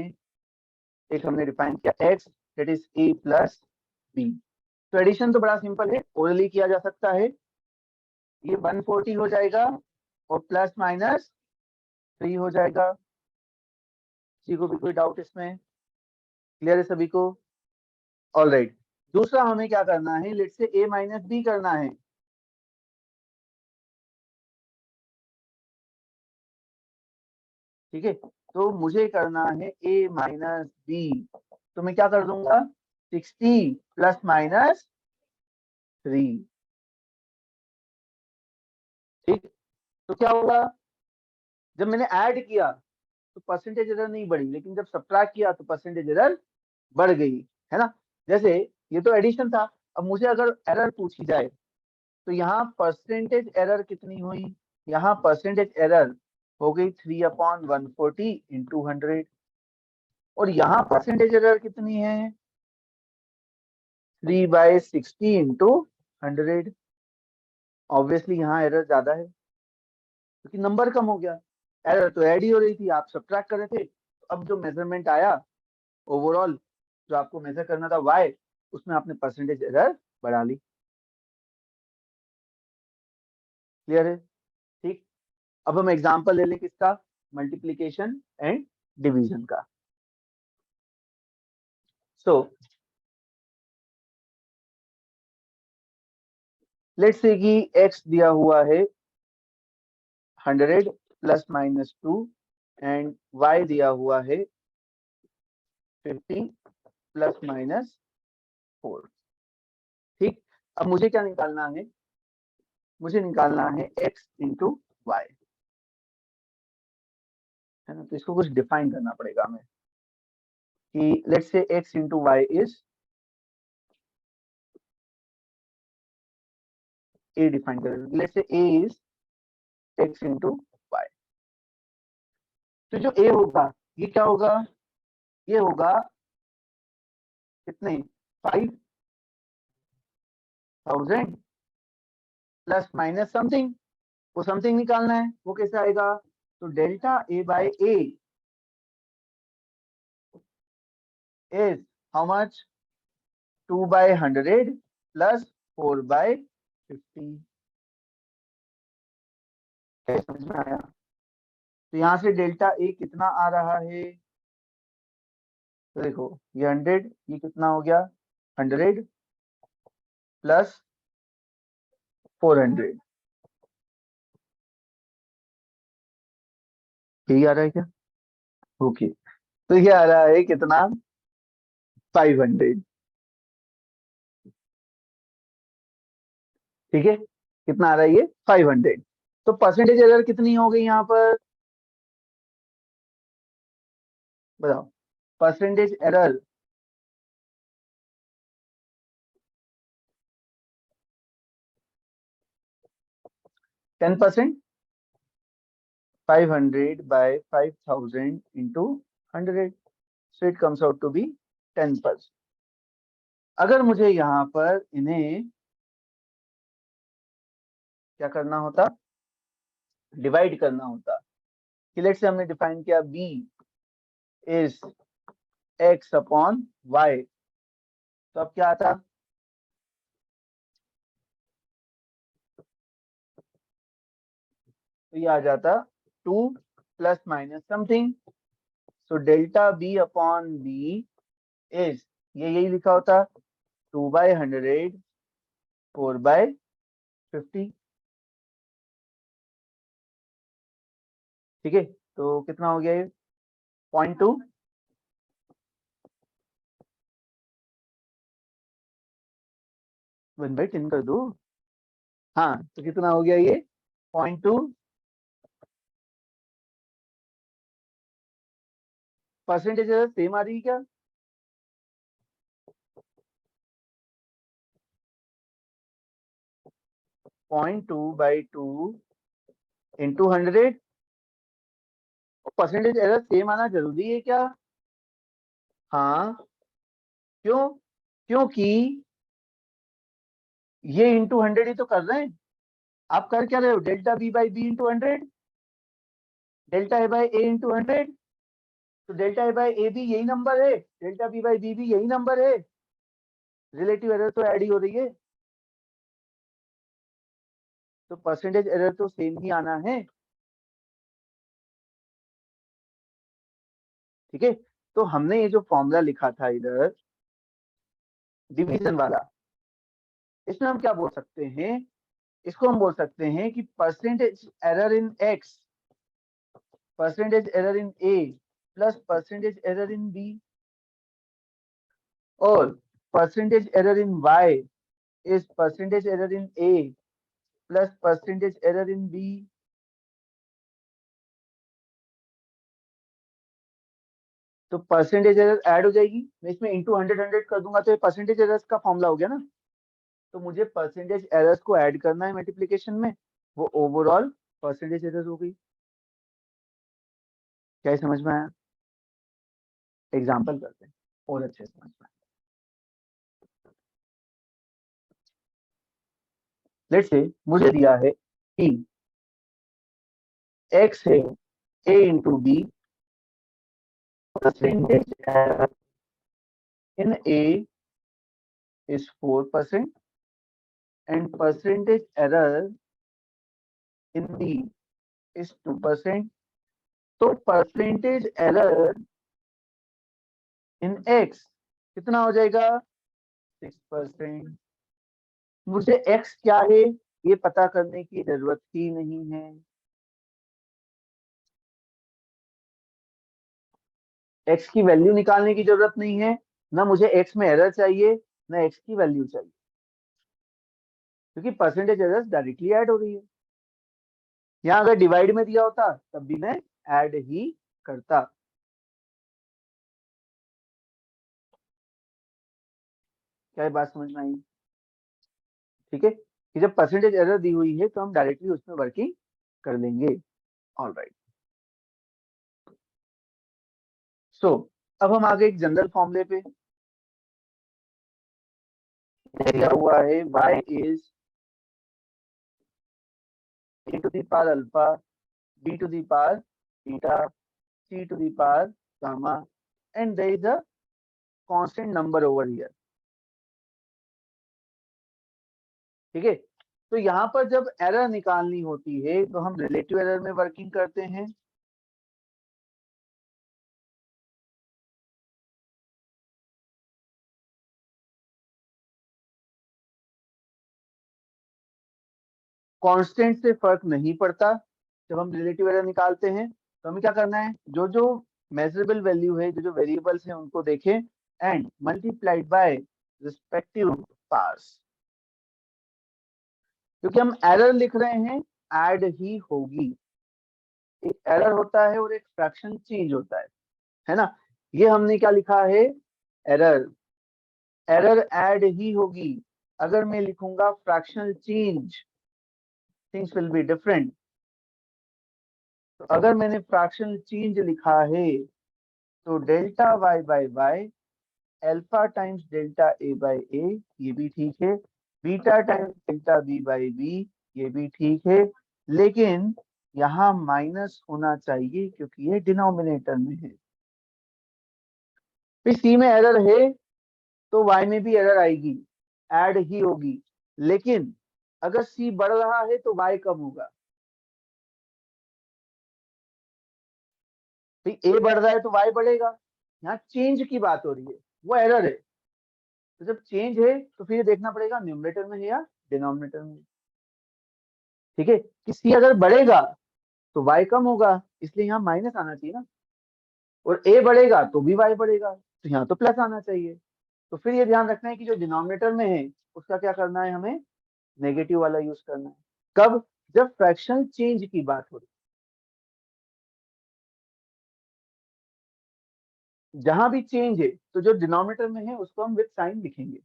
एक हमने डिफाइन किया x that is a plus b। तो एडिशन तो बड़ा सिंपल है, ओरली किया जा सकता है। ये 140 हो जाएगा और प्लस माइनस 3 हो जाएगा। किसी को भी कोई डाउट इसमें? क्लियर है सभी को? ऑल राइट, दूसरा हमें क्या करना है, late say a minus B करना है। ठीक है, तो मुझे करना है a माइनस बी, तो मैं क्या कर दूंगा, 60 प्लस माइनस 3। ठीक, तो क्या होगा, जब मैंने ऐड किया तो परसेंटेज एरर नहीं बढ़ी, लेकिन जब सब्ट्रैक्ट किया तो परसेंटेज एरर बढ़ गई, है ना? जैसे ये तो एडिशन था, अब मुझे अगर एरर पूछी जाए तो यहाँ परसेंटेज एरर कितनी हुई, यहाँ परसेंटेज एरर हो गई 3/140 इंटू 100, और यहाँ परसेंटेज एरर कितनी है, 3/60 इंटू 100। ऑब्वियसली यहाँ एरर ज्यादा है क्योंकि नंबर कम हो गया। एरर तो ऐड ही हो रही थी, आप सब्ट्रैक्ट कर रहे थे, तो अब जो मेजरमेंट आया ओवरऑल, जो आपको मेजर करना था y, उसमें आपने परसेंटेज एरर बढ़ा ली। क्लियर है? ठीक, अब हम एग्जांपल ले लें किसका, मल्टीप्लिकेशन एंड डिवीजन का। सो लेट्स से कि x दिया हुआ है 100 प्लस माइनस 2 एंड y दिया हुआ है 50 प्लस माइनस 4। ठीक, अब मुझे क्या निकालना है, मुझे निकालना है x इंटू वाई, है ना? तो इसको कुछ डिफाइन करना पड़ेगा हमें कि let's say x into y is a, define करें, let's say a is x into y. तो जो a होगा ये क्या होगा, ये होगा कितने, 5000 प्लस माइनस समथिंग, वो समथिंग निकालना है, वो कैसे आएगा, तो delta a by a is how much, 2/100 plus 4/50। समझ में आया? तो यहाँ से डेल्टा a कितना आ रहा है, तो देखो ये 100, ये कितना हो गया, 100 प्लस 400, यही आ रहा है क्या? ओके, तो ये आ रहा है कितना, 500। ठीक है, कितना आ रहा है ये, 500। तो परसेंटेज एरर कितनी हो गई यहाँ पर, बताओ, percentage error 10%, 500/5000 into 100, so it comes out to be 10%। अगर मुझे यहाँ पर इन्हें क्या करना होता, डिवाइड करना होता, कि लेट्स से हमने डिफाइन किया b is x upon y, तो अब क्या आता, तो ये आ जाता 2 plus minus something, so delta b upon b is, ये यही लिखा होता, 2/100 4/50। ठीक है, तो कितना हो गया ये, 0.2, 1/10 कर दो। हाँ, तो कितना हो गया ये, 0.2। परसेंटेज सेम आ रही है क्या, 0.2/2 इंटू 100। परसेंटेज एरर सेम आना जरूरी है क्या? हाँ। क्यों? क्योंकि ये इंटू 100 ही तो कर रहे हैं। आप कर क्या रहे हो? Delta B by b into 100, delta A by a into 100। तो डेल्टा ए बाई ए भी यही नंबर है, डेल्टा बी बाई बी भी यही नंबर है। रिलेटिव एरर तो ऐड ही हो रही है, तो परसेंटेज एरर तो सेम ही आना है। ठीक है, तो हमने ये जो फॉर्मूला लिखा था इधर डिवीजन वाला, इसमें हम क्या बोल सकते हैं? इसको हम बोल सकते हैं कि percentage error in x, percentage error in A plus percentage error in B, और percentage error in y is percentage error in A plus percentage error in B. तो परसेंटेज एरर ऐड हो जाएगी, मैं इसमें इंटू 100 कर दूंगा तो ये परसेंटेज एरर्स का फॉर्मूला हो गया ना। तो मुझे परसेंटेज एरर्स को ऐड करना है मल्टीप्लिकेशन में, वो ओवरऑल परसेंटेज एरर हो गई। क्या ये समझ में आया? एग्जाम्पल करते हैं और अच्छे से समझ में। लेट्स से मुझे दिया है कि एक्स है A into B, percentage error in A is 4% and percentage error in B is 2%. तो परसेंटेज एरर इन X कितना हो जाएगा? 6%। मुझे X क्या है ये पता करने की जरूरत ही नहीं है। X की वैल्यू निकालने की जरूरत नहीं है, ना मुझे X में एरर चाहिए, ना X की वैल्यू चाहिए, क्योंकि परसेंटेज एरर डायरेक्टली ऐड हो रही है। यहाँ अगर डिवाइड में दिया होता तब भी मैं ऐड ही करता। क्या ये बात समझ में आई? ठीक है, कि जब परसेंटेज एरर दी हुई है तो हम डायरेक्टली उसमें वर्किंग कर लेंगे। All right. सो अब हम आगे एक जनरल फॉर्मूले पे। दिया हुआ है y is a to the power alpha, b to the power beta, c to the power gamma, and there is a constant number over here. ठीक है, तो यहाँ पर जब एरर निकालनी होती है तो हम रिलेटिव एरर में वर्किंग करते हैं। कांस्टेंट से फर्क नहीं पड़ता, जब हम रिलेटिव एरर निकालते हैं तो हमें क्या करना है? जो जो मेजरेबल वैल्यू है, जो जो वेरिएबल्स हैं उनको देखें and multiplied by respective parts. क्योंकि हम एरर लिख रहे हैं, ऐड ही होगी। एक एरर होता है और एक फ्रैक्शन चेंज होता है ना? ये हमने क्या लिखा है? एरर। एरर ऐड ही होगी। अगर मैं लिखूंगा fractional change, things will be different. तो अगर मैंने फ्रैक्शनल चेंज लिखा है तो delta y by y alpha times delta A by A, ये भी ठीक है। Beta times delta B by B, ये भी ठीक है। लेकिन यहाँ माइनस होना चाहिए क्योंकि ये डिनोमिनेटर में है। फिर सी में एरर है तो वाई में भी एरर आएगी, ऐड ही होगी। लेकिन अगर सी बढ़ रहा है तो वाई कम होगा। ए बढ़ रहा है तो वाई बढ़ेगा। यहाँ चेंज की बात हो रही है, वो एरर है। तो जब चेंज है तो फिर ये देखना पड़ेगा न्यूमरेटर में है या डिनोमिनेटर में। ठीक है, कि सी अगर बढ़ेगा तो वाई कम होगा, इसलिए यहाँ माइनस आना चाहिए ना। और ए बढ़ेगा तो भी वाई बढ़ेगा, तो यहाँ तो प्लस आना चाहिए। तो फिर ये ध्यान रखना है कि जो डिनोमिनेटर में है उसका क्या करना है, हमें नेगेटिव वाला यूज करना है। कब? जब फ्रैक्शनल चेंज की बात हो रही। जहां भी चेंज है तो जो डिनोमिनेटर में है उसको हम विद साइन लिखेंगे।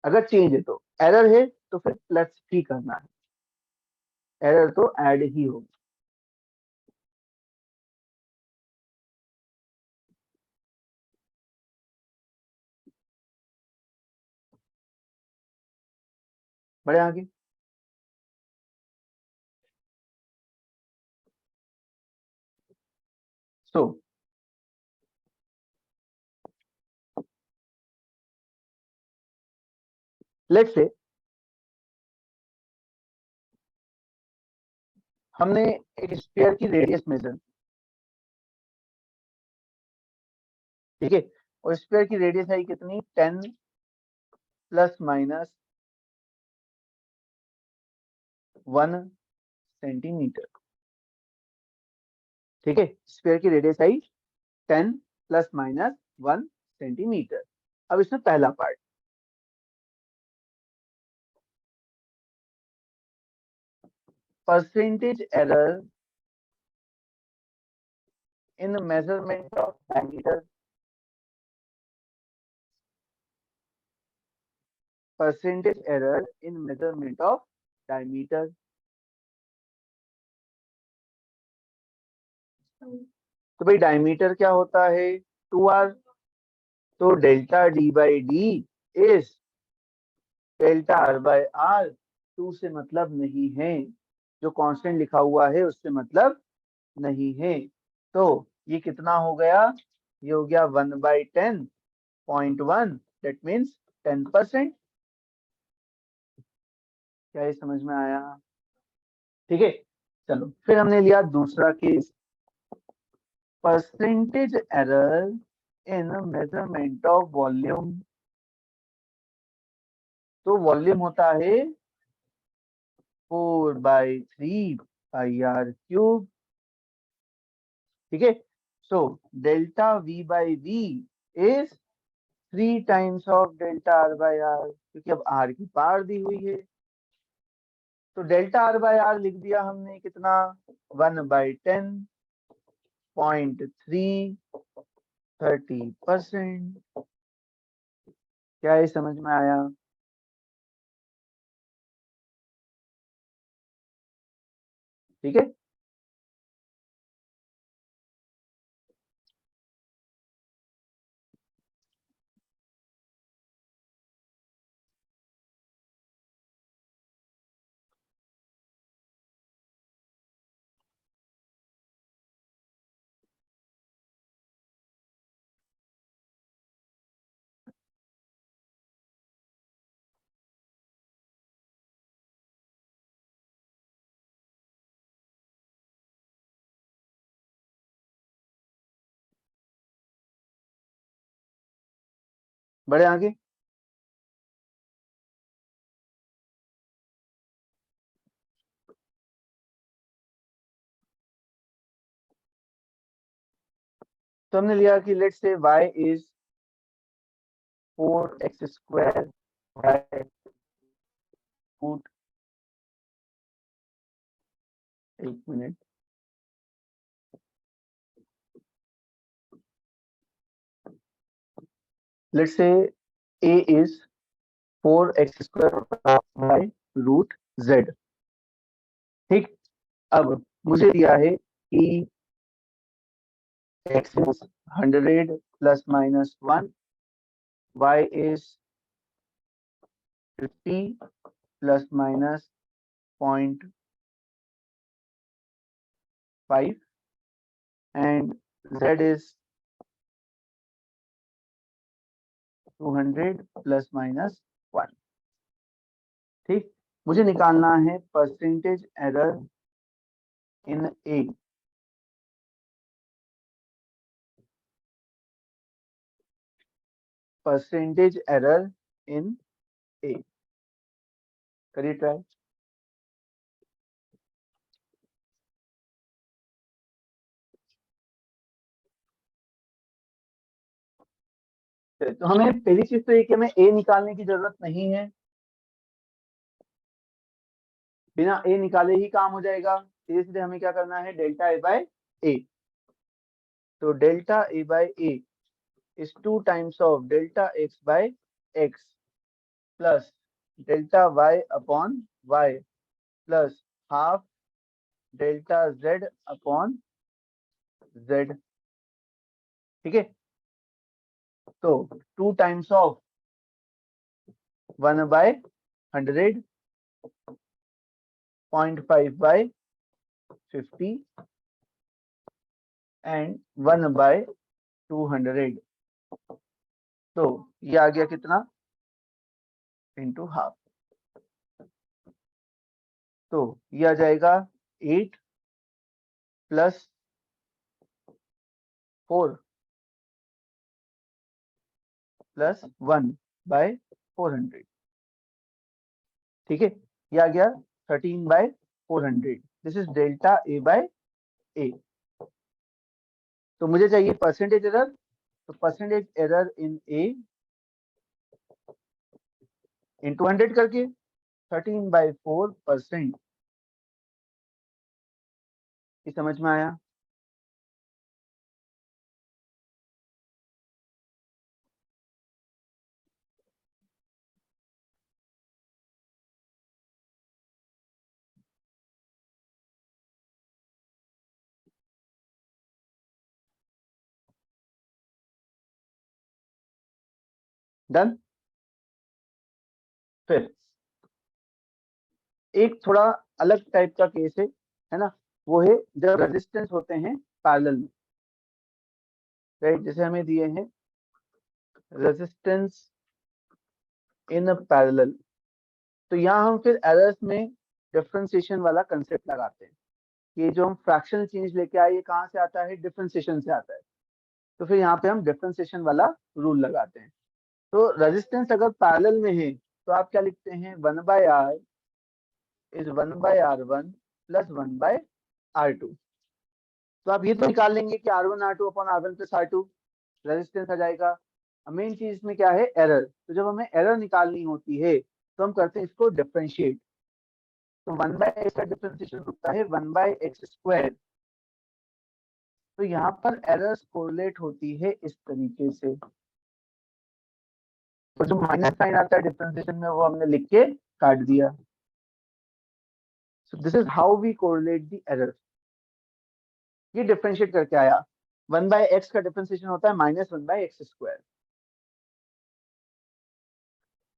अगर चेंज है तो, एरर है तो फिर प्लस ही करना है। एरर तो ऐड ही होगी। बढ़े आगे। सो लेट्स से हमने एक स्फीयर की रेडियस मेजर, ठीक है, और स्फीयर की रेडियस है कितनी, 10 प्लस माइनस 1 सेंटीमीटर। ठीक है, स्फीयर की रेडियस आई 10 प्लस माइनस 1 सेंटीमीटर। अब इसमें पहला part, percentage error in measurement of diameter, percentage error in measurement of diameter. तो भाई डायमीटर क्या होता है, 2r। तो delta d by d is delta r by r. 2 से मतलब नहीं है, जो कांस्टेंट लिखा हुआ है उससे मतलब नहीं है। तो ये कितना हो गया, ये हो गया 1/10.1, दैट मीन्स 10%। क्या ये समझ में आया? ठीक है, चलो फिर हमने लिया दूसरा case, percentage error in measurement of volume. तो वॉल्यूम होता है 4/3 πr क्यूब। ठीक है, so delta v by v is 3 times of delta r by r, क्योंकि अब आर की पावर दी हुई है। तो डेल्टा आर बाई आर लिख दिया हमने कितना, 1/10.3, 30%। क्या ये समझ में आया? ठीक है, बढ़े आगे। तो हमने लिया कि let say y is 4x² by root, एक minute, let say a is 4x² by root z। ठीक, अब मुझे दिया है कि x is 100 plus minus 1, y is 50 plus minus 0.5, and z is 200 plus minus 1। ठीक, मुझे निकालना है percentage error in A, percentage error in A. करिए ट्राई। तो हमें पहली चीज तो ये कि हमें ए निकालने की जरूरत नहीं है, बिना ए निकाले ही काम हो जाएगा। इसलिए हमें क्या करना है, डेल्टा ए बाय ए। तो delta a by a is 2 times of delta x by x plus delta y upon y plus half delta z upon z। ठीक है, तो 2 टाइम्स ऑफ 1/100, 0.5/50 एंड 1/200। तो ये आ गया कितना, इंटू हाफ। तो ये आ जाएगा 8 + 4 + 1/400। ठीक है, ये आ गया 13/400। This is delta a/a। तो मुझे चाहिए परसेंटेज एरर, तो percentage error in a into 100 करके 13/4%। ये समझ में आया? डन। फिर एक थोड़ा अलग टाइप का केस है ना, वो है जब रेजिस्टेंस होते हैं पैरेलल में, राइट। जैसे हमें दिए हैं रेजिस्टेंस इन पैरेलल, तो यहाँ हम फिर एरर्स में डिफरेंशिएशन वाला कंसेप्ट लगाते हैं। ये जो हम फ्रैक्शनल चेंज लेके आए, ये कहाँ से आता है, डिफरेंशिएशन से आता है। तो फिर यहाँ पे हम डिफरेंशिएशन वाला रूल लगाते हैं। तो रेजिस्टेंस अगर पैरेलल में है तो आप क्या लिखते हैं, 1/r इज 1/r1 + 1/r2। तो आप ये तो निकाल लेंगे कि R1 R2 upon R1 + R2 resistance आ जाएगा। मेन चीज इसमें क्या है, एरर। तो जब हमें एरर निकालनी होती है तो हम करते हैं इसको डिफरेंशिएट। तो 1/x का डिफरेंशिएशन होता है 1/x²। तो यहाँ पर एरर्स कोरिलेट होती है इस तरीके से। तो जो माइनस साइन आता है डिफरेंशिएशन में वो हमने लिख के काट दिया। So this is how we correlate the error. ये डिफरेंशिएट करके आया, 1/x का डिफरेंशिएशन होता है -1/x²।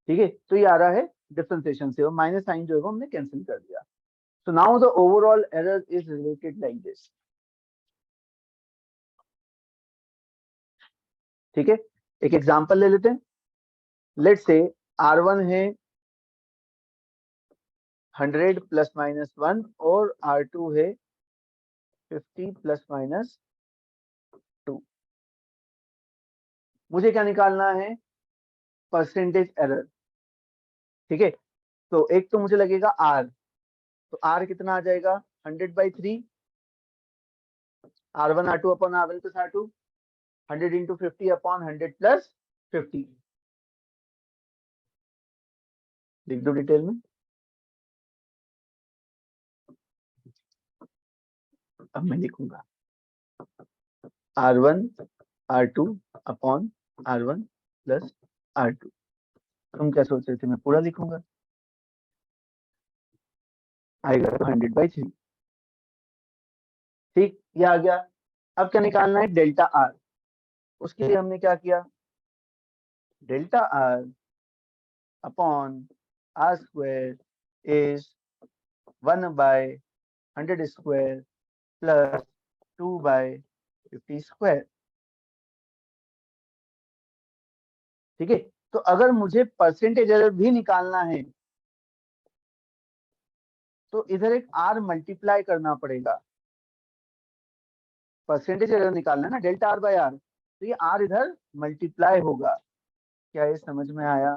ठीक है, तो ये आ रहा है डिफरेंशिएशन से, और माइनस साइन जो है वो हमने कैंसिल कर दिया। So now the overall error is related like this. ठीक है, एक एग्जांपल ले लेते हैं। लेट्स से R1 है 100 ± 1 और R2 है 50 ± 2। मुझे क्या निकालना है, परसेंटेज एरर। ठीक है, तो एक तो मुझे लगेगा R, तो R कितना आ जाएगा, 100/3 R1 R2 upon R1 + R2, 100 × 50 upon 100 + 50। लिख दो डिटेल में। अब मैं लिखूंगा R1 R2 upon R1 + R2। तुम क्या सोच रहे थे, मैं पूरा लिखूंगा? आएगा 100/3। ठीक, ये आ गया। अब क्या निकालना है, डेल्टा R। उसके लिए हमने क्या किया, delta R upon R² is 1/100² + 2/50²। ठीक है, तो अगर मुझे परसेंटेज एरर भी निकालना है तो इधर एक R मल्टीप्लाई करना पड़ेगा। परसेंटेज एरर निकालना है ना, डेल्टा R/R, तो ये R इधर मल्टीप्लाई होगा। क्या ये समझ में आया?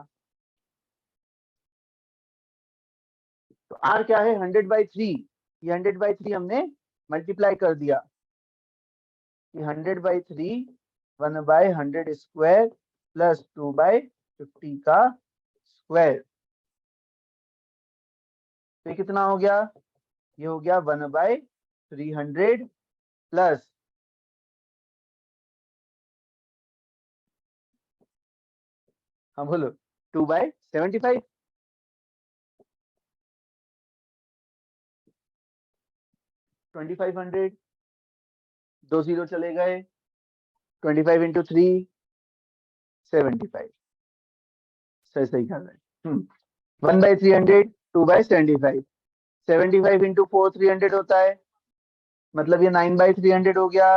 तो R क्या है, 100/3। ये 100/3 हमने मल्टीप्लाई कर दिया कि 100/3 1/100² + 2/50 का स्क्वायर। तो ये कितना हो गया, ये हो गया 1/300 प्लस हाँ बोलो 2/75। 2500, 2 0 चले गए, 25 into 3, 75। सही सही कर रहे हैं। 1/300, 2/75, 75 into 4 300 होता है, मतलब ये 9/300 हो गया,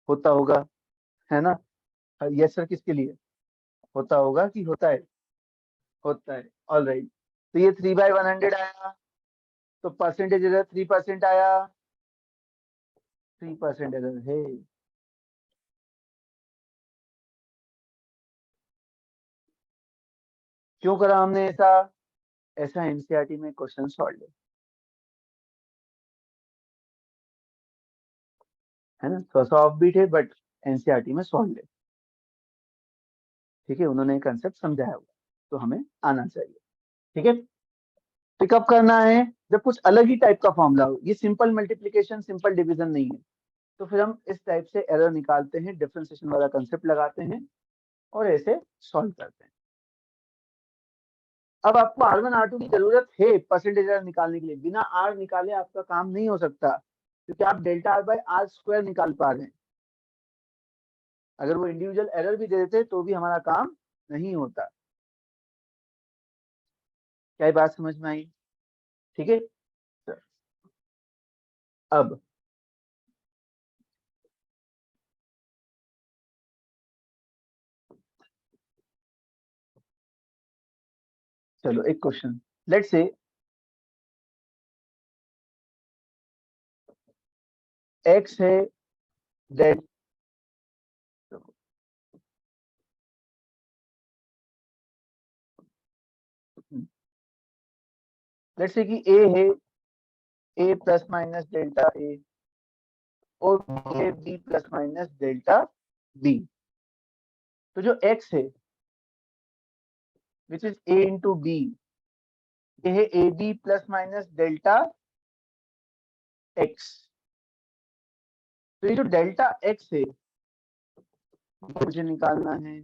होता होगा, है ना? यस सर, किसके लिए होता होगा कि होता है? होता है, ऑल राइट। तो ये 3/100 आया, तो परसेंटेज एरर 3% आया, 3% एरर है। क्यों करा हमने ऐसा? ऐसा एनसीईआरटी में क्वेश्चन सॉल्व है ना, थोड़ा सा ऑफ बीट है बट एनसीईआरटी में सॉल्व है। ठीक है, उन्होंने कंसेप्ट समझाया हुआ, तो हमें आना चाहिए। ठीक है, पिकअप करना है जब कुछ अलग ही टाइप का फॉर्मूला हो, ये सिंपल मल्टीप्लीकेशन सिंपल डिवीजन नहीं है, तो फिर हम इस टाइप से एरर निकालते हैं, डिफरेंशिएशन वाला कंसेप्ट लगाते हैं और ऐसे सॉल्व करते हैं। अब आपको R1 R2 की जरूरत है परसेंटेज एरर निकालने के लिए, बिना R निकाले आपका काम नहीं हो सकता, क्योंकि आप delta R by R square निकाल पा रहे हैं। अगर वो इंडिविजुअल एरर भी दे देते तो भी हमारा काम नहीं होता। क्या ये बात समझ में आई? ठीक है, अब चलो एक क्वेश्चन, लेट्स से x है डेल, लेट्स से कि a है a plus minus delta a और b है b plus minus delta b। तो जो x है which is a into b, ये है a b plus minus delta x। तो ये जो डेल्टा x है मुझे निकालना है,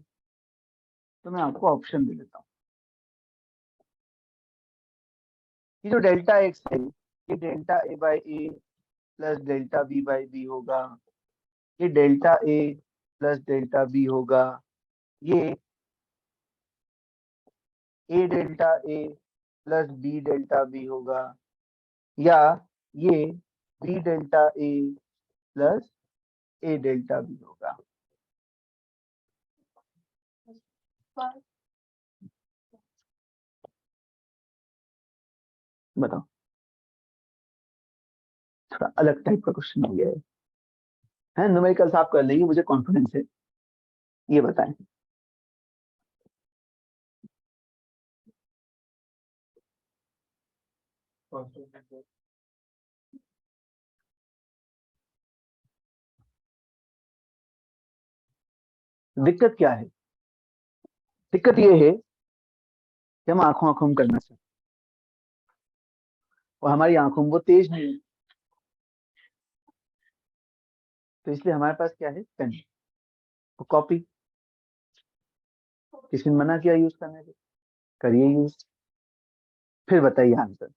तो मैं आपको ऑप्शन दे देता हूँ। ये जो डेल्टा x है ये delta a by a plus delta b by b होगा, ये delta a plus delta b होगा, ये a delta a plus b delta b होगा, या ये b delta a plus a delta b होगा। बताओ, थोड़ा अलग टाइप का क्वेश्चन हो गया है न्यूमेरिकल्स आप कर लेंगे, मुझे कॉन्फिडेंस है। ये बताएं, दिक्कत क्या है? दिक्कत ये है कि हम आंखों आंखों में करना चाहते हैं और हमारी आंखों में वो तेज नहीं है, तो इसलिए हमारे पास क्या है, पेन और कॉपी। किसी ने मना किया यूज करने से? करिए यूज, फिर बताइए आंसर।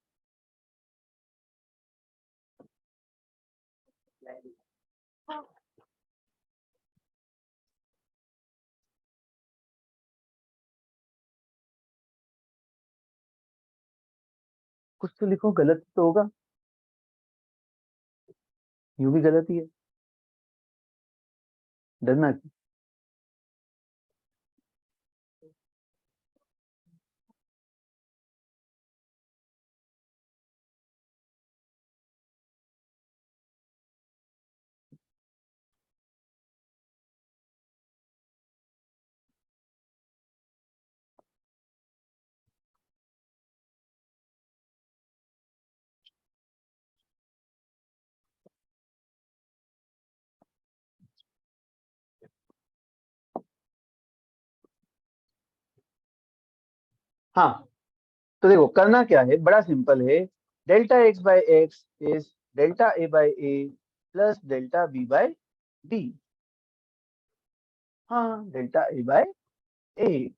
कुछ तो लिखो, गलत तो होगा, यूं भी गलत ही है, डरना क्यों? हाँ, तो देखो करना क्या है, बड़ा सिंपल है। Delta x by x is delta A by a plus delta B by d. हाँ, डेल्टा ए बाई ए